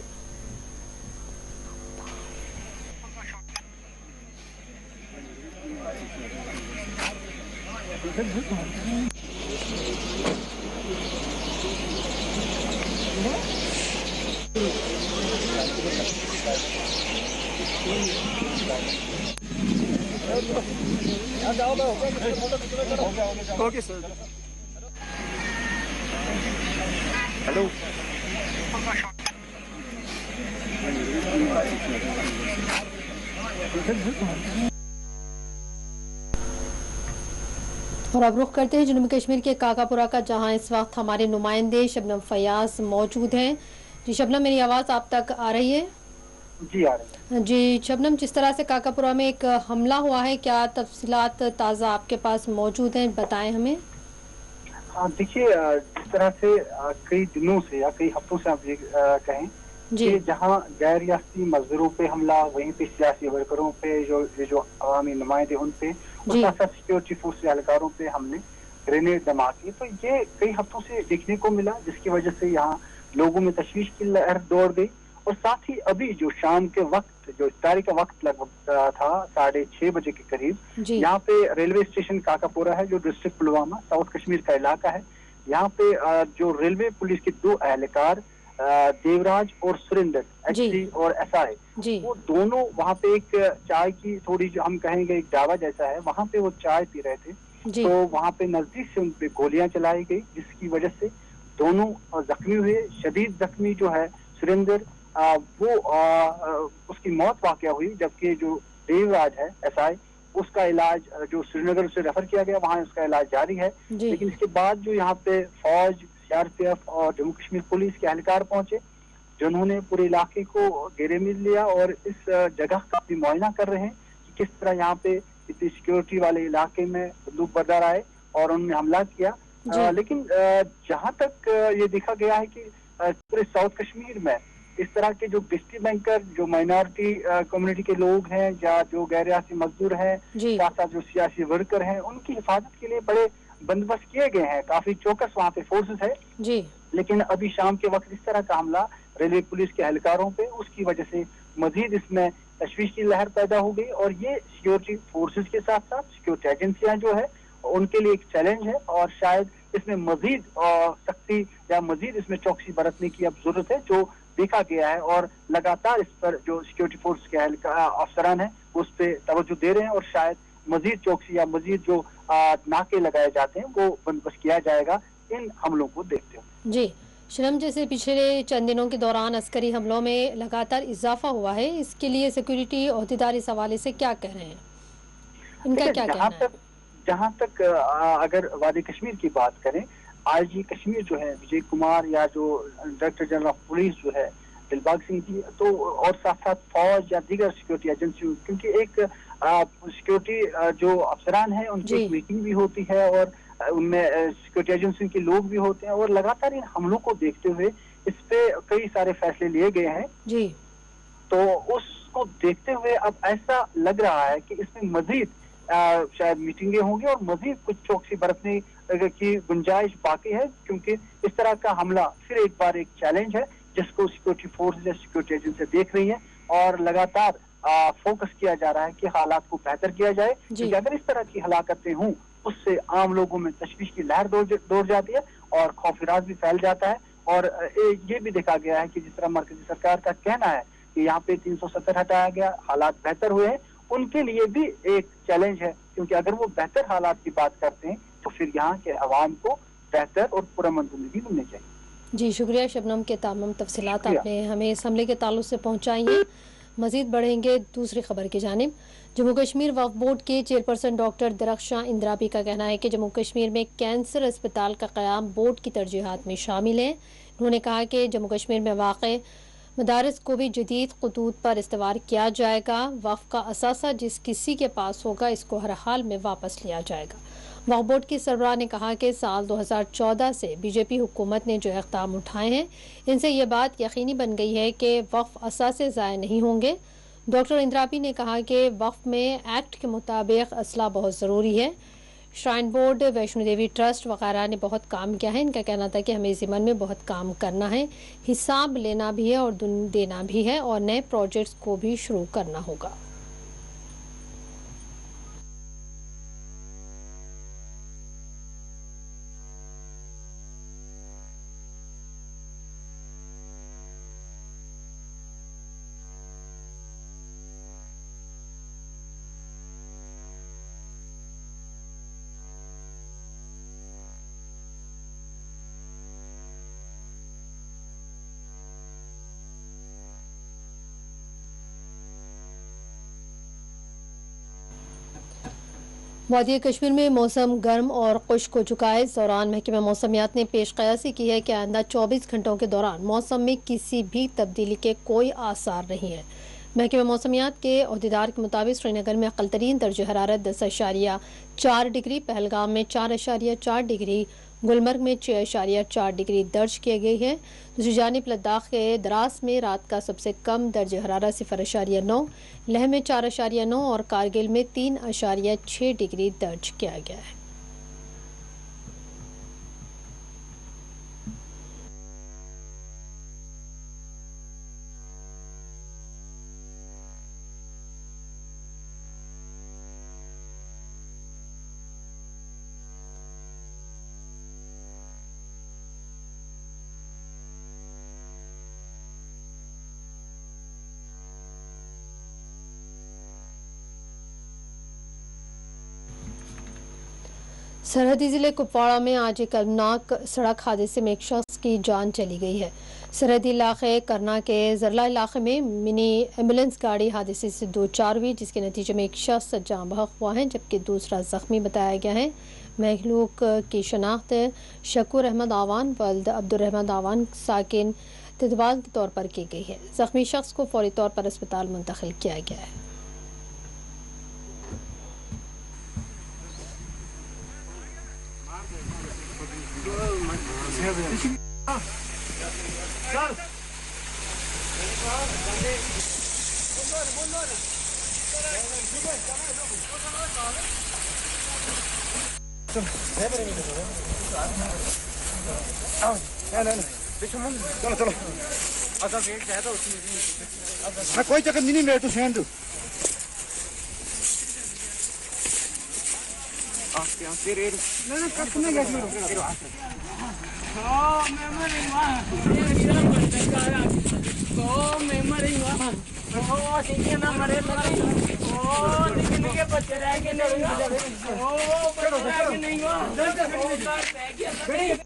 Okay sir. हेलो। और अब रुख करते हैं जनूबी कश्मीर के काकापुरा का, जहां इस वक्त हमारे नुमाइंदे शबनम फयाज मौजूद हैं। जी शबनम, मेरी आवाज़ आप तक आ रही है? जी आ रही है। जी शबनम, जिस तरह से काकापुरा में एक हमला हुआ है, क्या तफसीलात ताज़ा आपके पास मौजूद हैं, बताएं हमें। देखिए, जिस तरह से कई दिनों से या कई हफ्तों से आप ये कहें कि जहां गैर रियासती मजदूरों पे हमला, वहीं पे सियासी वर्करों पे, जो अवामी नुमाइंदे उन पे, सिक्योरिटी फोर्स के एहलकारों पे हमले, ग्रेनेड धमाके, तो ये कई हफ्तों से देखने को मिला, जिसकी वजह से यहाँ लोगों में तशवीश की लहर दौड़ गई। और साथ ही अभी जो शाम के वक्त, जो इफ्तारी का वक्त लगभग था 6:30 बजे के करीब, यहाँ पे रेलवे स्टेशन काकापुरा है, जो डिस्ट्रिक्ट पुलवामा साउथ कश्मीर का इलाका है। यहाँ पे जो रेलवे पुलिस के 2 एहलकार देवराज और सुरेंद्र, एचसी और एसआई, वो दोनों वहाँ पे एक चाय की थोड़ी, जो हम कहेंगे एक ढाबा जैसा है, वहाँ पे वो चाय पी रहे थे। तो वहाँ पे नजदीक से उन पे गोलियां चलाई गई, जिसकी वजह से दोनों जख्मी हुए। शदीद जख्मी जो है सुरेंद्र, वो उसकी मौत वाकया हुई, जबकि जो देवराज है एसआई, उसका इलाज जो श्रीनगर से रेफर किया गया, वहाँ उसका इलाज जारी है। लेकिन इसके बाद जो यहाँ पे फौज, सीआरपीएफ और जम्मू कश्मीर पुलिस के एहलकार पहुंचे, जिन्होंने पूरे इलाके को घेरे में लिया और इस जगह का भी मुआयना कर रहे हैं कि किस तरह यहाँ पे इतनी सिक्योरिटी वाले इलाके में बंदूक बरदार आए और उन्होंने हमला किया। लेकिन जहाँ तक ये देखा गया है कि पूरे साउथ कश्मीर में इस तरह के जो गिस्टी बैंकर, जो माइनॉरिटी कम्युनिटी के लोग हैं या जो गैर रियासती मजदूर हैं, साथ साथ जो सियासी वर्कर हैं, उनकी हिफाजत के लिए बड़े बंदोबस्त किए गए हैं। काफी चौकस वहाँ पे फोर्सेस है जी। लेकिन अभी शाम के वक्त इस तरह का हमला रेलवे पुलिस के एहलकारों पे, उसकी वजह से मजीद इसमें तशवीश की लहर पैदा हो गई। और ये सिक्योरिटी फोर्सेस के साथ साथ सिक्योरिटी एजेंसियां जो है, उनके लिए एक चैलेंज है और शायद इसमें मजीद सख्ती या मजीद इसमें चौकसी बरतने की अब जरूरत है, जो देखा गया है। और लगातार इस पर जो सिक्योरिटी फोर्स के अफसरान हैं उस पर तवज्जो दे रहे हैं और शायद मजीद चौकसी या मजीद जो नाके लगाए जाते हैं वो बंदोबस्त किया जाएगा इन हमलों को देखते हुए। जी शनम, जैसे पिछले चंद दिनों के दौरान अस्करी हमलों में लगातार इजाफा हुआ है, इसके लिए सिक्योरिटी अहदेदार इस हवाले से क्या कह रहे हैं, इनका क्या कहना है? जहाँ तक अगर वादी कश्मीर की बात करें, आईजी कश्मीर जो है विजय कुमार या जो डायरेक्टर जनरल ऑफ पुलिस जो है दिलबाग सिंह जी, तो और साथ साथ फौज या दीगर सिक्योरिटी एजेंसी, क्योंकि एक सिक्योरिटी जो अफसरान हैं उनकी एक मीटिंग भी होती है और उनमें सिक्योरिटी एजेंसी के लोग भी होते हैं और लगातार इन हमलों को देखते हुए इस पे कई सारे फैसले लिए गए हैं जी। तो उसको देखते हुए अब ऐसा लग रहा है कि इसमें मजीद शायद मीटिंगें होंगी और मजीद कुछ चौकसी बरतने की गुंजाइश बाकी है, क्योंकि इस तरह का हमला फिर एक बार एक चैलेंज है जिसको सिक्योरिटी फोर्स या सिक्योरिटी एजेंसी देख रही है और लगातार फोकस किया जा रहा है कि हालात को बेहतर किया जाए, क्योंकि अगर इस तरह की हलाकतें हों उससे आम लोगों में तशवीश की लहर दौड़ जाती है और खौफराज भी फैल जाता है। और ये भी देखा गया है कि जिस तरह मरकजी सरकार का कहना है कि यहाँ पे 370 हटाया गया, हालात बेहतर हुए हैं, उनके लिए भी एक चैलेंज है, क्योंकि अगर वो बेहतर हालात की बात करते हैं तो फिर यहाँ के अवाम को बेहतर और पुरअमन जिंदगी मिलनी चाहिए। जी शुक्रिया शबनम के तमाम तफसीलात आपने हमें इस हमले के ताल्लुक से पहुँचाई हैं। मजीद बढ़ेंगे दूसरी खबर की जानिब। जम्मू कश्मीर वक्फ बोर्ड के चेयरपर्सन डॉक्टर दरख्शां इंद्राबी का कहना है कि जम्मू कश्मीर में कैंसर अस्पताल का क़याम बोर्ड की तरजीहात में शामिल है। उन्होंने कहा कि जम्मू कश्मीर में वाक़ मदारस को भी जदीद खतूत पर इस्तेवार किया जाएगा। वक्फ का असासा जिस किसी के पास होगा इसको हर हाल में वापस लिया जाएगा। वक्फ बोर्ड की सरबराह ने कहा कि साल 2014 से बीजेपी हुकूमत ने जो इक़दाम उठाए हैं इनसे ये बात यकीनी बन गई है कि वक्फ असासे ज़ाया नहीं होंगे। डॉक्टर इंद्राबी ने कहा कि वक्फ में एक्ट के मुताबिक असला बहुत ज़रूरी है। Shrine board, Vaishno Devi trust वगैरह ने बहुत काम किया है। इनका कहना था कि हमें ज़िमन में बहुत काम करना है, हिसाब लेना भी है और देना भी है और नए प्रोजेक्ट्स को भी शुरू करना होगा। वादी कश्मीर में मौसम गर्म और खुश्क हो चुका है। इस दौरान महकमा मौसमियात ने पेश कयासी की है कि आइंदा 24 घंटों के दौरान मौसम में किसी भी तब्दीली के कोई आसार नहीं है। महकमा मौसमियात के अहदेदार के मुताबिक श्रीनगर में अक़ल तरीन दर्ज हरारत 10.4 डिग्री, पहलगाम में 4.4 डिग्री, गुलमर्ग में 6.4 डिग्री दर्ज किए गई है। दूसरी जानिब लद्दाख के द्रास में रात का सबसे कम दर्ज हरारत 0.9, लेह में 4.9 और कारगिल में 3.6 डिग्री दर्ज किया गया है। सरहदी ज़िले कुपवाड़ा में आज एक अलमनाक सड़क हादसे में एक शख्स की जान चली गई है। सरहदी इलाके करना के जरला इलाके में मिनी एम्बुलेंस गाड़ी हादसे से 2 चार हुई, जिसके नतीजे में एक शख्स जाँ बहक हुआ है जबकि दूसरा जख्मी बताया गया है। महलूक की शनाख्त शकूर अहमद आवान वल्द अब्दुर्रहमान आवान साकिन तिदवाल के तौर पर की गई है। जख्मी शख्स को फौरी तौर पर अस्पताल मुंतकिल किया गया है। कोई चक्कर नहीं मेरे तो सेंड दो नहीं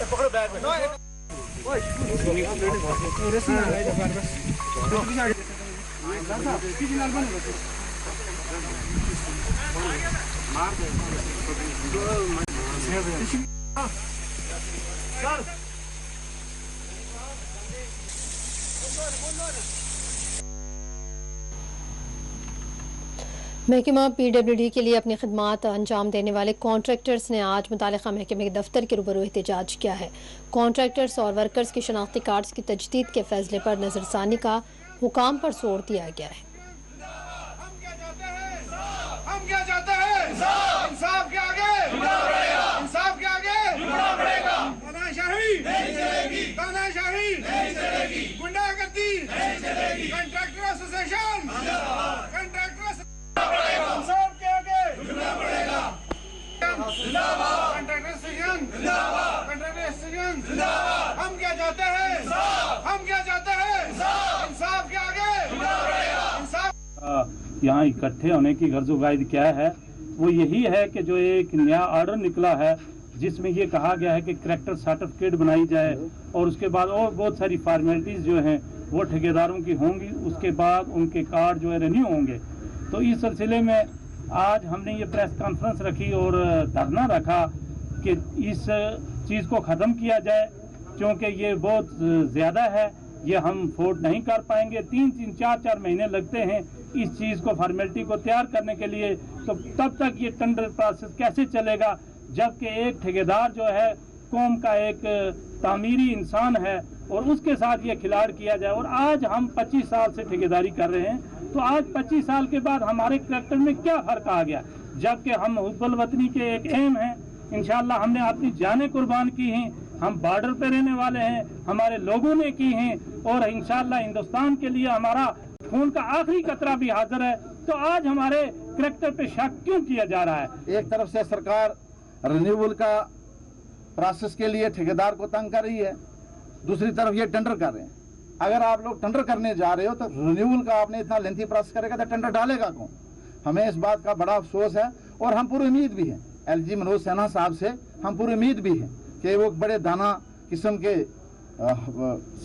पकड़ो बैग में महकमा PWD के लिए अपनी खिदमात अंजाम देने वाले कॉन्ट्रैक्टर्स ने आज मुतालिका महकमे के दफ्तर के रूबरू एहतजाज किया है। कॉन्ट्रैक्टर्स और वर्कर्स के शनाख्ती कार्ड्स की तजदीद के फैसले पर नजरसानी का हुकाम पर जोर दिया गया है। हम क्या चाहते हैं? इंसाफ के आगे इंसाफ के आगे तानाशाही नहीं चलेगी, तानाशाही नहीं चलेगी, गुंडागर्दी नहीं चलेगी, कंट्रैक्टर एसोसिएशन इंसाफ के आगे झुकना पड़ेगा। कंट्रैक्टर एसोसिएशन कंट्रैक्टर एसोसिएशन हम क्या चाहते हैं? हम क्या चाहते हैं? इंसाफ के आगे इंसाफ। यहाँ इकट्ठे होने की गर्ज़ो गायद क्या है? वो यही है कि जो एक नया ऑर्डर निकला है जिसमें ये कहा गया है कि करैक्टर सर्टिफिकेट बनाई जाए और उसके बाद और बहुत सारी फॉर्मेलिटीज़ जो हैं वो ठेकेदारों की होंगी, उसके बाद उनके कार्ड जो है रिन्यू होंगे। तो इस सिलसिले में आज हमने ये प्रेस कॉन्फ्रेंस रखी और धरना रखा कि इस चीज़ को ख़त्म किया जाए, क्योंकि ये बहुत ज़्यादा है, ये हम अफोर्ड नहीं कर पाएंगे। 3-3, 4-4 महीने लगते हैं इस चीज़ को फॉर्मेलिटी को तैयार करने के लिए, तो तब तक ये टेंडर प्रोसेस कैसे चलेगा जबकि एक ठेकेदार जो है कौम का एक तामीरी इंसान है और उसके साथ ये खिलाड़ किया जाए। और आज हम 25 साल से ठेकेदारी कर रहे हैं, तो आज 25 साल के बाद हमारे करैक्टर में क्या फ़र्क आ गया, जबकि हम हुब्बुल वतनी के एक एम है। इंशाल्लाह हमने अपनी जानें कुर्बान की हैं, हम बॉर्डर पे रहने वाले हैं, हमारे लोगों ने की हैं और इंशाल्लाह हिंदुस्तान के लिए हमारा खून का आखिरी कतरा भी हाजिर है। तो आज हमारे करैक्टर पे शक क्यों किया जा रहा है? एक तरफ से सरकार रिन्यूअल का प्रोसेस के लिए ठेकेदार को तंग कर रही है, दूसरी तरफ ये टेंडर कर रहे हैं। अगर आप लोग टेंडर करने जा रहे हो तो रिन्यूअल का आपने इतना लेंथी प्रोसेस करेगा तो टेंडर डालेगा कौन? हमें इस बात का बड़ा अफसोस है और हम पूरी उम्मीद भी हैं LG मनोज सिन्हा साहब से, हम पूरी उम्मीद भी हैं कि वो बड़े दाना किस्म के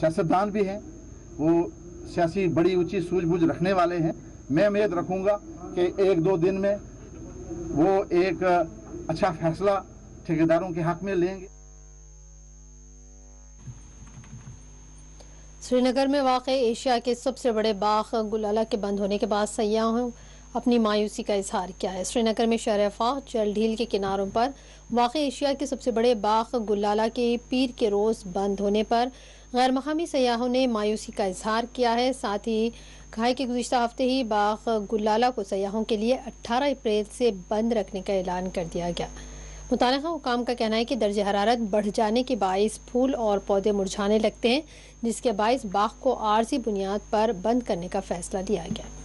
सियासतदान भी हैं, वो सियासी बड़ी ऊंची सूझबूझ रखने वाले हैं। मैं उम्मीद रखूँगा कि 1-2 दिन में वो एक अच्छा फैसला ठेकेदारों के हक में लेंगे। श्रीनगर में वाक़ एशिया के सबसे बड़े बाग गुलाला के बंद होने के बाद सयाहों अपनी मायूसी का इजहार किया है। श्रीनगर में शहर-ए-फाख जल झील के किनारों पर वाक़ एशिया के सबसे बड़े बाग गुलाला के पीर के रोज़ बंद होने पर गैर मकामी सयाहों ने मायूसी का इजहार किया है। साथ ही कहा है कि गुज़िश्ता हफ्ते ही बाग गुलाला को सयाहों के लिए 18 अप्रैल से बंद रखने का ऐलान कर दिया गया। मुतालिका हुकाम का कहना है कि दर्ज हरारत बढ़ जाने के बाइस फूल और पौधे मुरझाने लगते हैं, जिसके बाइस बाग को आर्जी बुनियाद पर बंद करने का फैसला लिया गया।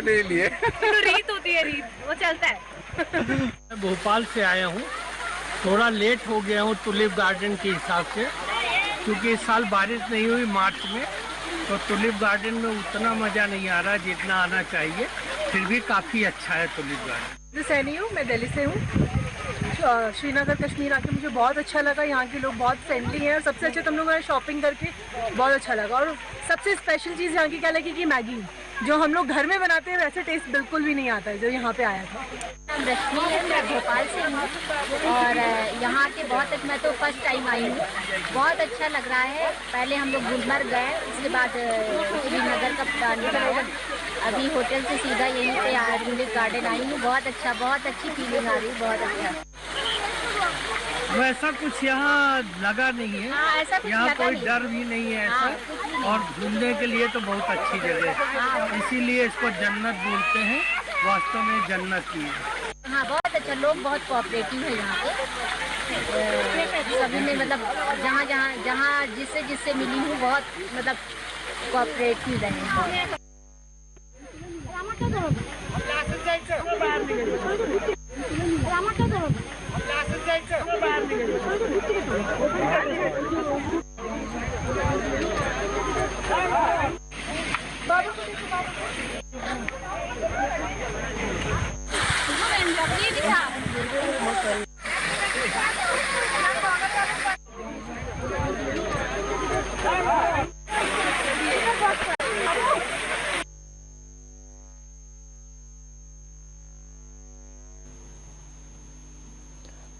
नहीं लिए तो रीत होती है, रीत वो चलता है। मैं भोपाल से आया हूँ, थोड़ा लेट हो गया हूँ टुलिप गार्डन के हिसाब से, क्योंकि इस साल बारिश नहीं हुई मार्च में, तो टुलिप गार्डन में उतना मज़ा नहीं आ रहा जितना आना चाहिए। फिर भी काफ़ी अच्छा है टुलिप गार्डन। मैं सैनी हूँ, मैं दिल्ली से हूँ। श्रीनगर कश्मीर आके मुझे बहुत अच्छा लगा। यहाँ के लोग बहुत फ्रेंडली हैं और सबसे अच्छा तुम लोगों ने शॉपिंग करके बहुत अच्छा लगा। और सबसे स्पेशल चीज़ यहाँ की क्या लगी कि मैगी जो हम लोग घर में बनाते हैं वैसे टेस्ट बिल्कुल भी नहीं आता है जो यहाँ पे आया था। रश्मि है, मैं भोपाल से हूँ और यहाँ के बहुत मैं तो फर्स्ट टाइम आई हूँ, बहुत अच्छा लग रहा है। पहले हम लोग गुलमर्ग गए, उसके बाद श्रीनगर का प्लान बनाया, अभी होटल से सीधा यहीं पे टुलिप गार्डन आई हूँ। बहुत अच्छा, बहुत अच्छी फीलिंग आ रही है, बहुत अच्छा। वैसा कुछ यहाँ लगा नहीं है। ऐसा कुछ यहाँ लगा कोई नहीं। डर भी नहीं है ऐसा, और घूमने के लिए तो बहुत अच्छी जगह है, इसीलिए इसको जन्नत बोलते हैं। वास्तव में जन्नत की है। हाँ बहुत अच्छा, लोग बहुत कोऑपरेटिव है यहाँ पे। सभी में मतलब जहाँ जिससे मिली हूँ बहुत मतलब कोऑपरेटिव रहे।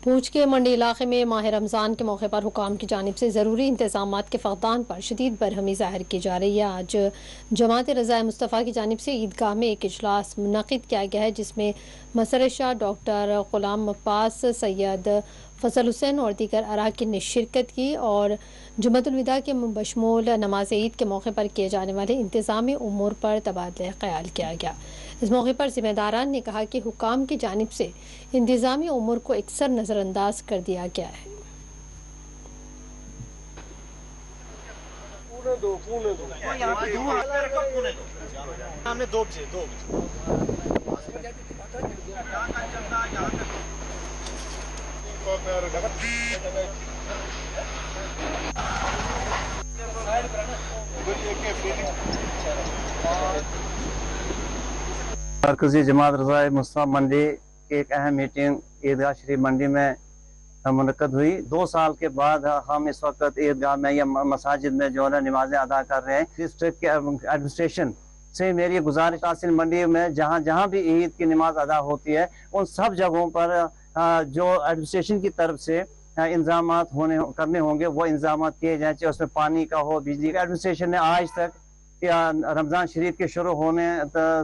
पूंछ के मंडी इलाके में माह रमज़ान के मौके पर हुकाम की जानिब से ज़रूरी इंतज़ामात के फ़क़दान पर शदीद बरहमी ज़ाहिर की जा रही है। आज जमात रज़ाए मुस्तफ़ा की जानिब से ईदगाह में एक इजलास मुनक़िद किया गया है, जिसमें मसर शाह, डॉक्टर ग़ुलाम अब्बास, सैयद फजल हुसैन और दीगर अराकीन ने शिरकत की और जुम्मतुल विदा के बशमूल नमाज ईद के मौके पर किए जाने वाले इंतज़ामी उमूर पर तबादला ख्याल किया गया। इस मौके पर ज़िम्मेदारान ने कहा कि हुकाम की जानिब से इंतज़ामी उमूर को अक्सर नज़रअंदाज कर दिया गया है। मरकज़ी जमात रज़ाए मुस्तफ़ा मंडी की एक अहम मीटिंग ईदगाह शरीफ मंडी में मुनक़्क़द हुई। 2 साल के बाद हम इस वक्त ईदगाह में या मसाजिद में जो है नमाज़ें अदा कर रहे हैं। डिस्ट्रिक्ट के एडमिनिस्ट्रेशन से मेरी गुजारिश तहसील मंडी में जहाँ भी ईद की नमाज अदा होती है उन सब जगहों पर जो एडमिनिस्ट्रेशन की तरफ से इंतजामात करने होंगे वो इंतजामात किए जाए, चाहे उसमें पानी का हो, बिजली का। एडमिनिस्ट्रेशन ने आज तक या रमज़ान शरीफ के शुरू होने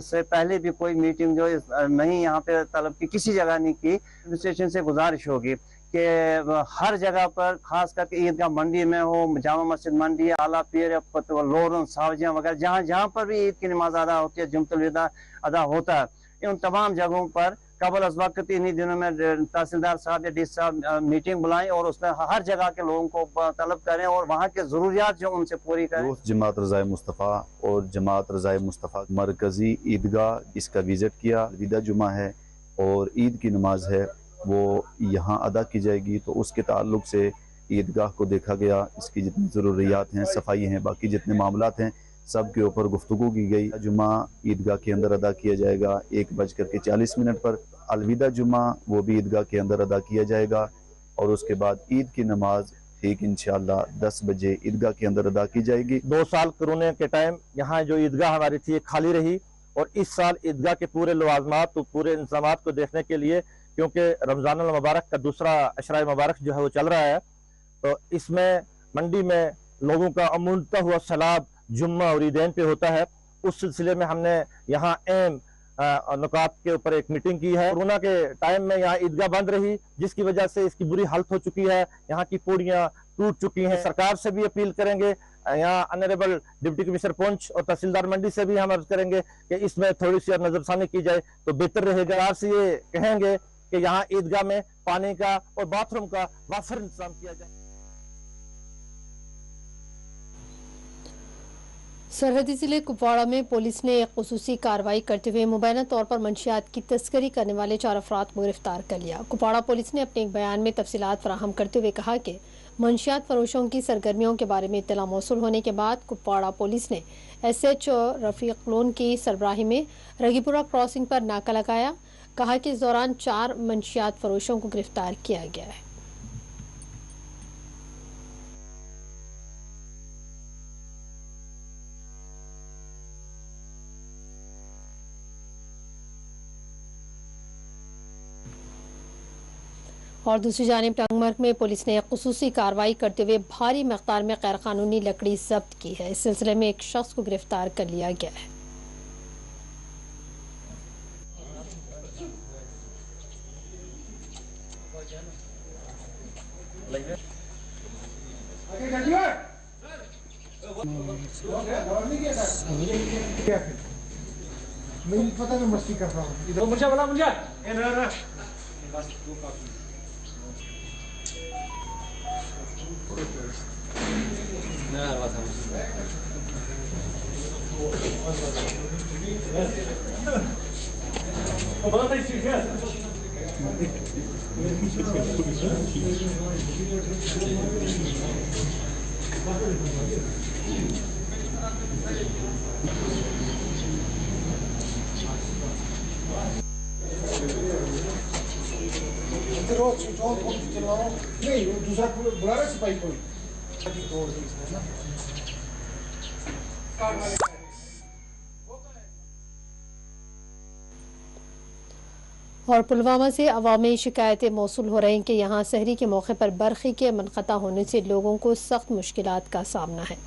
से पहले भी कोई मीटिंग जो नहीं यहाँ पे तलब की किसी जगह नहीं की। एडमिनिस्ट्रेशन से गुजारिश होगी कि हर जगह पर खास करके ईदगाह मंडी में हो, जामा मस्जिद मंडी, आला पीर, लोरन, सावजियाँ वगैरह जहाँ पर भी ईद की नमाज अदा होती है, जुम्मतुल विदा अदा होता है, इन तमाम जगहों पर कबल अज़ वक्त इन्हीं दिनों में तहसीलदार साहब या डीसी साहब मीटिंग बुलाएं और उसमें हर जगह के लोगों को तलब करें और वहाँ के ज़रूरियात जो उनसे पूरी करें। जमात रज़ाए मुस्तफ़ा और जमात रज़ाए मुस्तफ़ा मरकज़ी ईदगाह इसका विज़िट किया। विदा जुमा है और ईद की नमाज है वो यहाँ अदा की जाएगी, तो उसके ताल्लुक से ईदगाह को देखा गया, इसकी जितनी ज़रूरियात हैं, सफाई हैं, बाकी जितने मामलात हैं सब के ऊपर गुफ्तगू की गई। जुमा ईदगाह के अंदर अदा किया जाएगा 1:40 पर। अलविदा जुमा वो भी ईदगाह के अंदर अदा किया जाएगा और उसके बाद ईद की नमाज ठीक इंशाअल्लाह 10 बजे ईदगाह के अंदर अदा की जाएगी। 2 साल कोरोना के टाइम यहाँ जो ईदगाह हमारी थी खाली रही और इस साल ईदगाह के पूरे लवाजमात तो पूरे इंतजाम को देखने के लिए, क्योंकि रमज़ान अल मुबारक का दूसरा अशरा मुबारक जो है वो चल रहा है, तो इसमें मंडी में लोगों का अमूनता हुआ सैलाब जुम्मा और ईदैन पे होता है। उस सिलसिले में हमने यहाँ अहम नुकात के ऊपर एक मीटिंग की है। कोरोना के टाइम में यहाँ ईदगाह बंद रही, जिसकी वजह से इसकी बुरी हालत हो चुकी है, यहाँ की पौड़ियाँ टूट चुकी हैं। सरकार से भी अपील करेंगे, यहाँ ऑनरेबल डिप्टी कमिश्नर पुंछ और तहसीलदार मंडी से भी हम अर्ज करेंगे कि इसमें थोड़ी सी नजरसानी की जाए तो बेहतर रहेगा। आपसे ये कहेंगे कि यहाँ ईदगाह में पानी का और बाथरूम का वाफर इंतजाम किया जाए। सरहदी जिले कुपवाड़ा में पुलिस ने एक खुसूसी कार्रवाई करते हुए मुबैना तौर पर मंशियात की तस्करी करने वाले 4 अफराद को गिरफ्तार कर लिया। कुपवाड़ा पुलिस ने अपने एक बयान में तफसीलात फराहम करते हुए कहा कि मंशियात फरोशों की सरगर्मियों के बारे में इत्तला मौसूल होने के बाद कुपवाड़ा पुलिस ने SHO रफीक लोन की सरबराही में रगीपुरा क्रॉसिंग पर नाका लगाया। कहा कि इस दौरान 4 मंशियात फरोशों को गिरफ्तार किया गया है। और दूसरी जानिब टंगमर्ग में पुलिस ने एक खुसूसी कार्रवाई करते हुए भारी मकदार में गैर कानूनी लकड़ी जब्त की है। इस सिलसिले में एक शख्स को गिरफ्तार कर लिया गया है। मुझे पता नहीं मस्ती कर रहा हूँ इधर मुझे बोला मुझे नहीं वो दूसरा बुला रहा सिपाही कोई और पुलवामा से अवामी शिकायतें मौसूल हो रही हैं कि यहाँ सहरी के मौके पर बरखी के मनक़ता होने से लोगों को सख्त मुश्किलात का सामना है।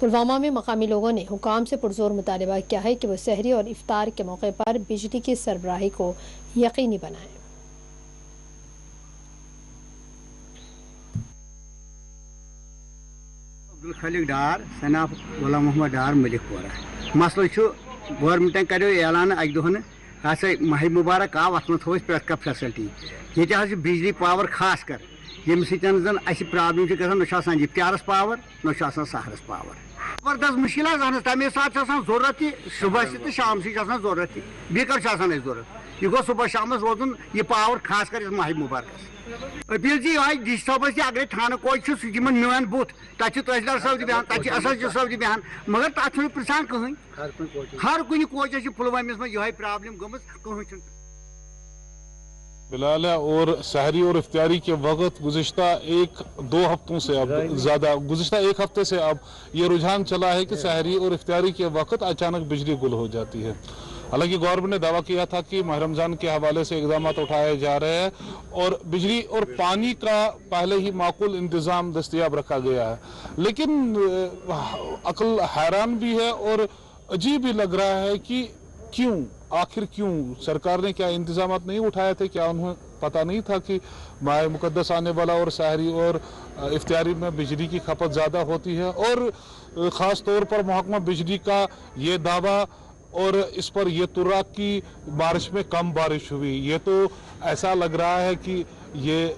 पुलवामा में मकामी लोगों ने हुकाम से पुरजोर मुतालबा किया है कि वो सहरी और इफ्तार के मौके पर बिजली की सरबराही को यकीनी बनाएं। अब्दुल खलीक डार सनाफ गुलाम मोहम्मद डार मलिकपुरा मसल गवर्नमेंटन करो ऐलान अक दोहन हसा माह मुबारक आव अत थो पे फैसिलिटी ये बिजली पावर खास कर यम जन प्रॉब्लम गसान न इफ्तारस पावर न सहरस पावर जबरदस्त मुश्किल तमे सात जरूरत सुबह तो शाम से जरूरत बी कर जरूरत यह गो सुबह शाम रोजन यह पावर खास कर माह मुबारक अपील जी आज डी साहब अगर थाना कोच सह नुन बुथ तक तहसीलदार साहब बेहान तक एसएचओ साहब बेहान मगर तक पृछान कहें हर कुछ कोच पुलवामिस में यह प्रॉब्लम गई बिलाल है। और सहरी और इफ्तारी के वक्त गुज़िश्ता 1-2 हफ्तों से अब ज़्यादा गुज़िश्ता 1 हफ्ते से अब ये रुझान चला है कि सहरी और इफ्तारी के वक्त अचानक बिजली गुल हो जाती है। हालांकि गवर्नमेंट ने दावा किया था कि माह रमज़ान के हवाले से इक़दाम उठाए जा रहे हैं और बिजली और पानी का पहले ही माकूल इंतज़ाम दस्तयाब रखा गया है, लेकिन अक्ल हैरान भी है और अजीब भी लग रहा है कि आखिर क्यों सरकार ने क्या इंतजाम नहीं उठाए थे? क्या उन्हें पता नहीं था कि माह मुकद्दस आने वाला और सहरी और इफ्तारी में बिजली की खपत ज़्यादा होती है? और ख़ास तौर पर महकमा बिजली का ये दावा और इस पर यह तुर्रा की बारिश में कम बारिश हुई, ये तो ऐसा लग रहा है कि ये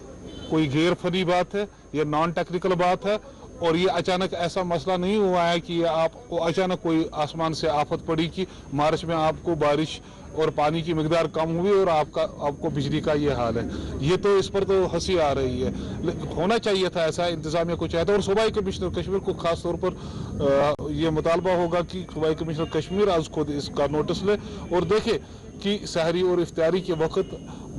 कोई गैर फनी बात है, ये नॉन टेक्निकल बात है और ये अचानक ऐसा मसला नहीं हुआ है कि आपको अचानक कोई आसमान से आफत पड़ी कि मार्च में आपको बारिश और पानी की मिकदार कम हुई और आपको बिजली का ये हाल है। ये तो इस पर तो हंसी आ रही है। होना चाहिए था ऐसा इंतजामिया को चाहिए था। और सूबाई कमिश्नर कश्मीर को खास तौर पर ये मुतालबा होगा कि सूबाई कमिश्नर कश्मीर आज खुद इसका नोटिस ले और देखे कि सहरी और इफ्तारी के वक्त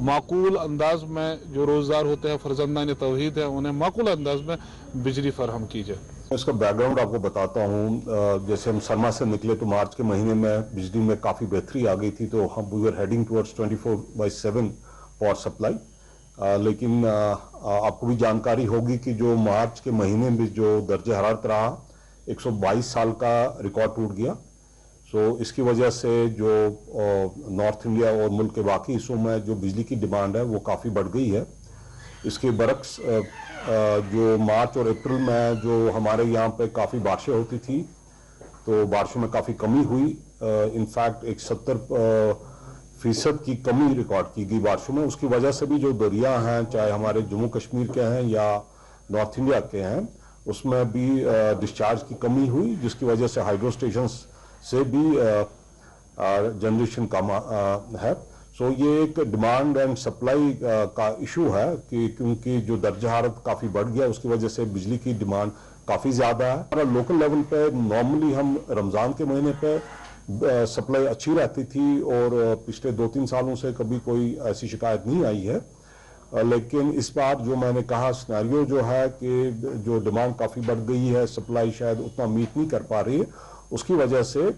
माकूल अंदाज में जो रोज़गार होते हैं फर्जंदान तौहीद है उन्हें माकूल अंदाज में बिजली फराहम की जाए। इसका बैकग्राउंड आपको बताता हूँ। जैसे हम सरमा से निकले तो मार्च के महीने में बिजली में काफ़ी बेहतरी आ गई थी, तो हम we are heading towards 24/7 power supply. लेकिन आपको भी जानकारी होगी कि जो मार्च के महीने में जो दर्ज हरारत रहा 122 साल का रिकॉर्ड टूट गया। सो इसकी वजह से जो नॉर्थ इंडिया और मुल्क के बाकी हिस्सों में जो बिजली की डिमांड है वो काफ़ी बढ़ गई है। इसके बरक्स जो मार्च और अप्रैल में जो हमारे यहाँ पे काफ़ी बारिशें होती थी तो बारिशों में काफ़ी कमी हुई। इनफैक्ट एक 70% की कमी रिकॉर्ड की गई बारिशों में। उसकी वजह से भी जो दरिया हैं, चाहे हमारे जम्मू कश्मीर के हैं या नॉर्थ इंडिया के हैं, उसमें भी डिस्चार्ज की कमी हुई, जिसकी वजह से हाइड्रो स्टेशन से भी जनरेशन कम है। सो ये एक डिमांड एंड सप्लाई का इशू है कि क्योंकि जो दर्जा हरारत काफ़ी बढ़ गया उसकी वजह से बिजली की डिमांड काफ़ी ज़्यादा है। लोकल लेवल पे नॉर्मली हम रमज़ान के महीने पे सप्लाई अच्छी रहती थी और पिछले 2-3 सालों से कभी कोई ऐसी शिकायत नहीं आई है। लेकिन इस बार जो मैंने कहा सिनेरियो जो है कि जो डिमांड काफ़ी बढ़ गई है, सप्लाई शायद उतना मीट नहीं कर पा रही है, उसकी वजह से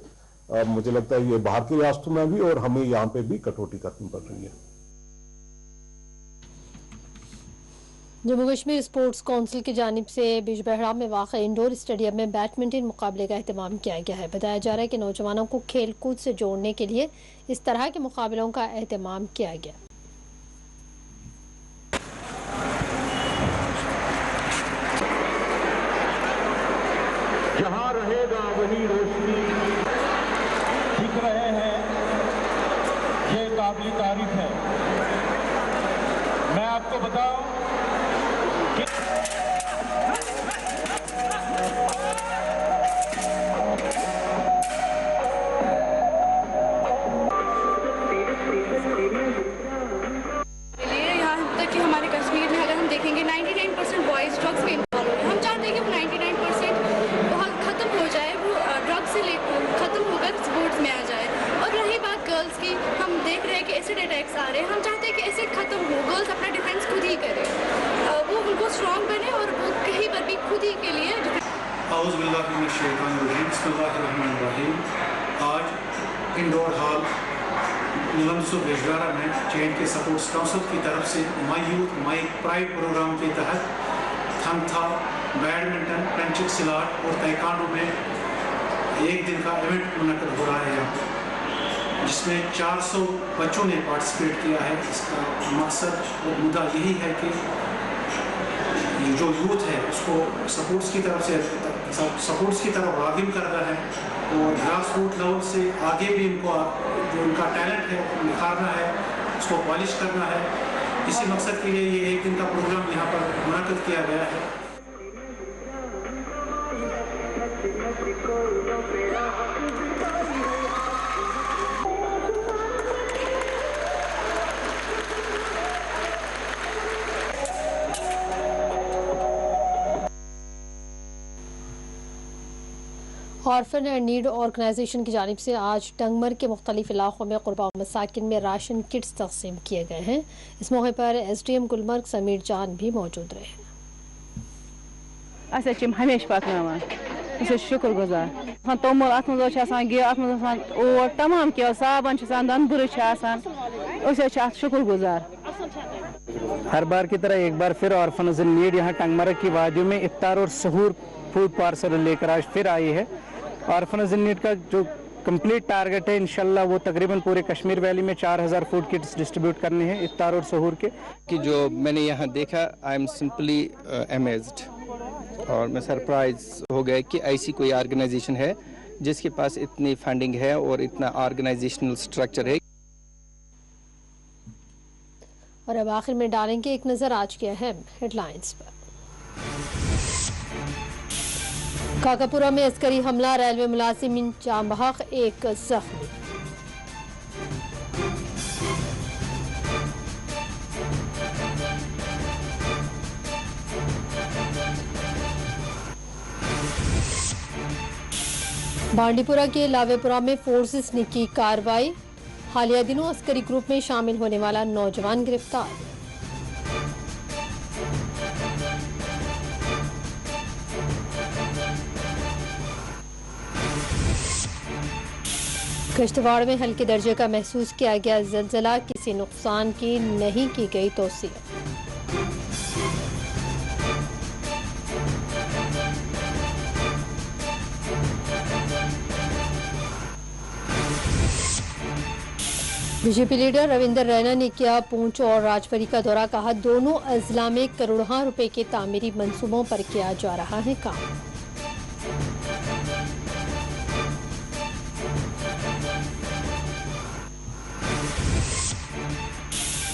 मुझे लगता है ये बाहर की रियासतों में भी और हमें यहाँ पे भी कटौती करनी पड़ रही है। जम्मू कश्मीर स्पोर्ट्स काउंसिल की जानिब से बिजबहरा में वाक़ इंडोर स्टेडियम में बैडमिंटन मुकाबले का एहतमाम किया गया है। बताया जा रहा है कि नौजवानों को खेल कूद से जोड़ने के लिए इस तरह के मुकाबलों का एहतमाम किया गया। जहां रहेगा वही रोशनी दिख रहे हैं आपको बताओ कि यहाँ तक कि हमारे कश्मीर में अगर हम देखेंगे 99% बॉयज़ ड्रग्स में इन्वॉल्व हो रहे हैं। हम चाहते हैं कि वो 99% बहुत ख़त्म हो जाए, वो ड्रग्स से ख़त्म होकर स्पोर्ट्स में आ जाए। और रही बात गर्ल्स की, हम देख रहे हैं कि एसिड अटैक्स आ रहे हैं। हम चाहते हैं कि एसिड ख़त्म हो, गर्ल्स अपना डिफेंस खुद ही करें, वो उनको स्ट्रॉन्ग बने और वो कहीं पर भी खुद ही के लिए। आज इंडोर हॉल बेजगारा में चैन के सपोर्ट्स काउंसिल की तरफ से my youth my pride program के तहत थंथा, बैडमिंटन, पेंचिक सिलाट और ताइक्वांडो में एक दिन का इवेंट मुनक़द हो रहा है यहाँ, जिसमें 400 बच्चों ने पार्टिसिपेट किया है। इसका मकसद और मुद्दा यही है कि जो यूथ है उसको सपोर्ट्स की तरफ राग़िब करना है और ग्रास रूट लेवल से आगे भी इनको जो उनका टैलेंट है निखारना है, उसको पॉलिश करना है। इसी मकसद के लिए ये एक दिन का प्रोग्राम यहाँ पर मुनक़द किया गया है। ऑर्फन एंड नीड ऑर्गेनाइजेशन की जानिब से आज टंगमर के मुख्तलिफ इलाकों में क़ुरबा मसाकिन में राशन किट्स तक़सीम किए गए हैं। इस मौके पर SDM गुलमर्ग समीर जान भी मौजूद रहे। हमेशा पकन शुक्रगुजार तोमुल अत गे तमाम क्या साबन दंदुर शुक्रगुजार। हर बार की तरह एक बार फिर ऑर्फनज इन नीड यहाँ टंगमर्ग की वादियों में इफ्तार और सहूर फूड पार्सल लेकर आज फिर आई है। ऑर्फनज इन नीड का जो कंप्लीट टारगेट है इंशाल्लाह वो तकरीबन पूरे कश्मीर वैली में 4000 फूड किट्स डिस्ट्रीब्यूट करने हैं इफ्तार और सहूर के। कि जो मैंने यहाँ देखा आई एम सिंपली अमेज्ड और मैं सरप्राइज हो गया कि ऐसी कोई ऑर्गेनाइजेशन है जिसके पास इतनी फंडिंग है और इतना ऑर्गेनाइजेशनल स्ट्रक्चर है। और अब आखिर में डालेंगे एक नजर आज के अहम हेडलाइंस पर। काकापुरा में अस्करी हमला, रेलवे मुलाजिम जाम बहक, एक जख्मी। बांडीपुरा के लावेपुरा में फोर्सेस ने की कार्रवाई, हालिया दिनों अस्करी ग्रुप में शामिल होने वाला नौजवान गिरफ्तार। किश्तवाड़ में हल्के दर्जे का महसूस किया गया ज़लज़ला, किसी नुकसान की नहीं की गई तौसीह। बीजेपी लीडर रविंदर रैना ने किया पूंछ और राजौरी का दौरा, कहा दोनों अजला में करोड़ों रुपए के तामीरी मंसूबों पर किया जा रहा है काम।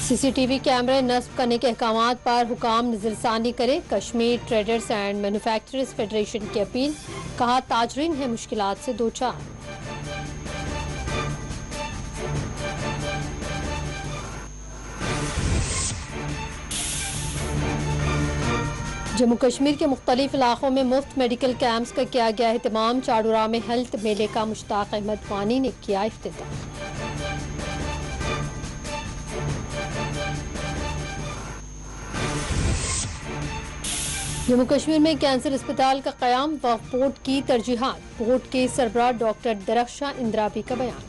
CCTV कैमरे नस्ब करने के अहकामात पर हुकाम नजरसानी करे, Kashmir traders and manufacturers federation की अपील, कहा ताजरीन है मुश्किलात से दो चार। जम्मू कश्मीर के मुख्तलिफ इलाकों में मुफ्त मेडिकल कैंप्स का किया गया एहतमाम, चाडुरा में हेल्थ मेले का मुश्ताक अहमद वानी ने किया इफ्तिताह। जम्मू कश्मीर में कैंसर अस्पताल का क़याम, वक्फ बोर्ड की तरजीहात, बोर्ड के सरबराह डॉक्टर दरख्शां इंद्राबी का बयान।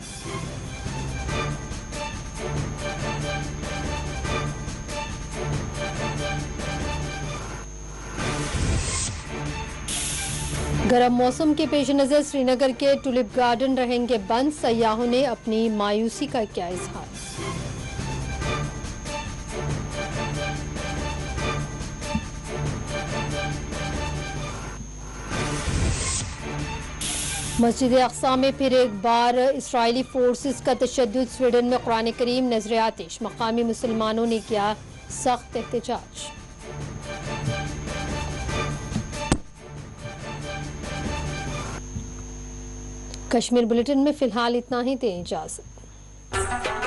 गर्म मौसम के पेश नज़र श्रीनगर के टुलिप गार्डन रहेंगे बंद, सयाहों ने अपनी मायूसी का किया इजहार। मस्जिद अक्सा में फिर एक बार इसराइली फोर्सेस का तशद्दुद, स्वीडन में कुरान करीम नजर आतिश, मकामी मुसलमानों ने किया सख्त एहतजाज। कश्मीर बुलेटिन में फिलहाल इतना ही। दें इजाजत।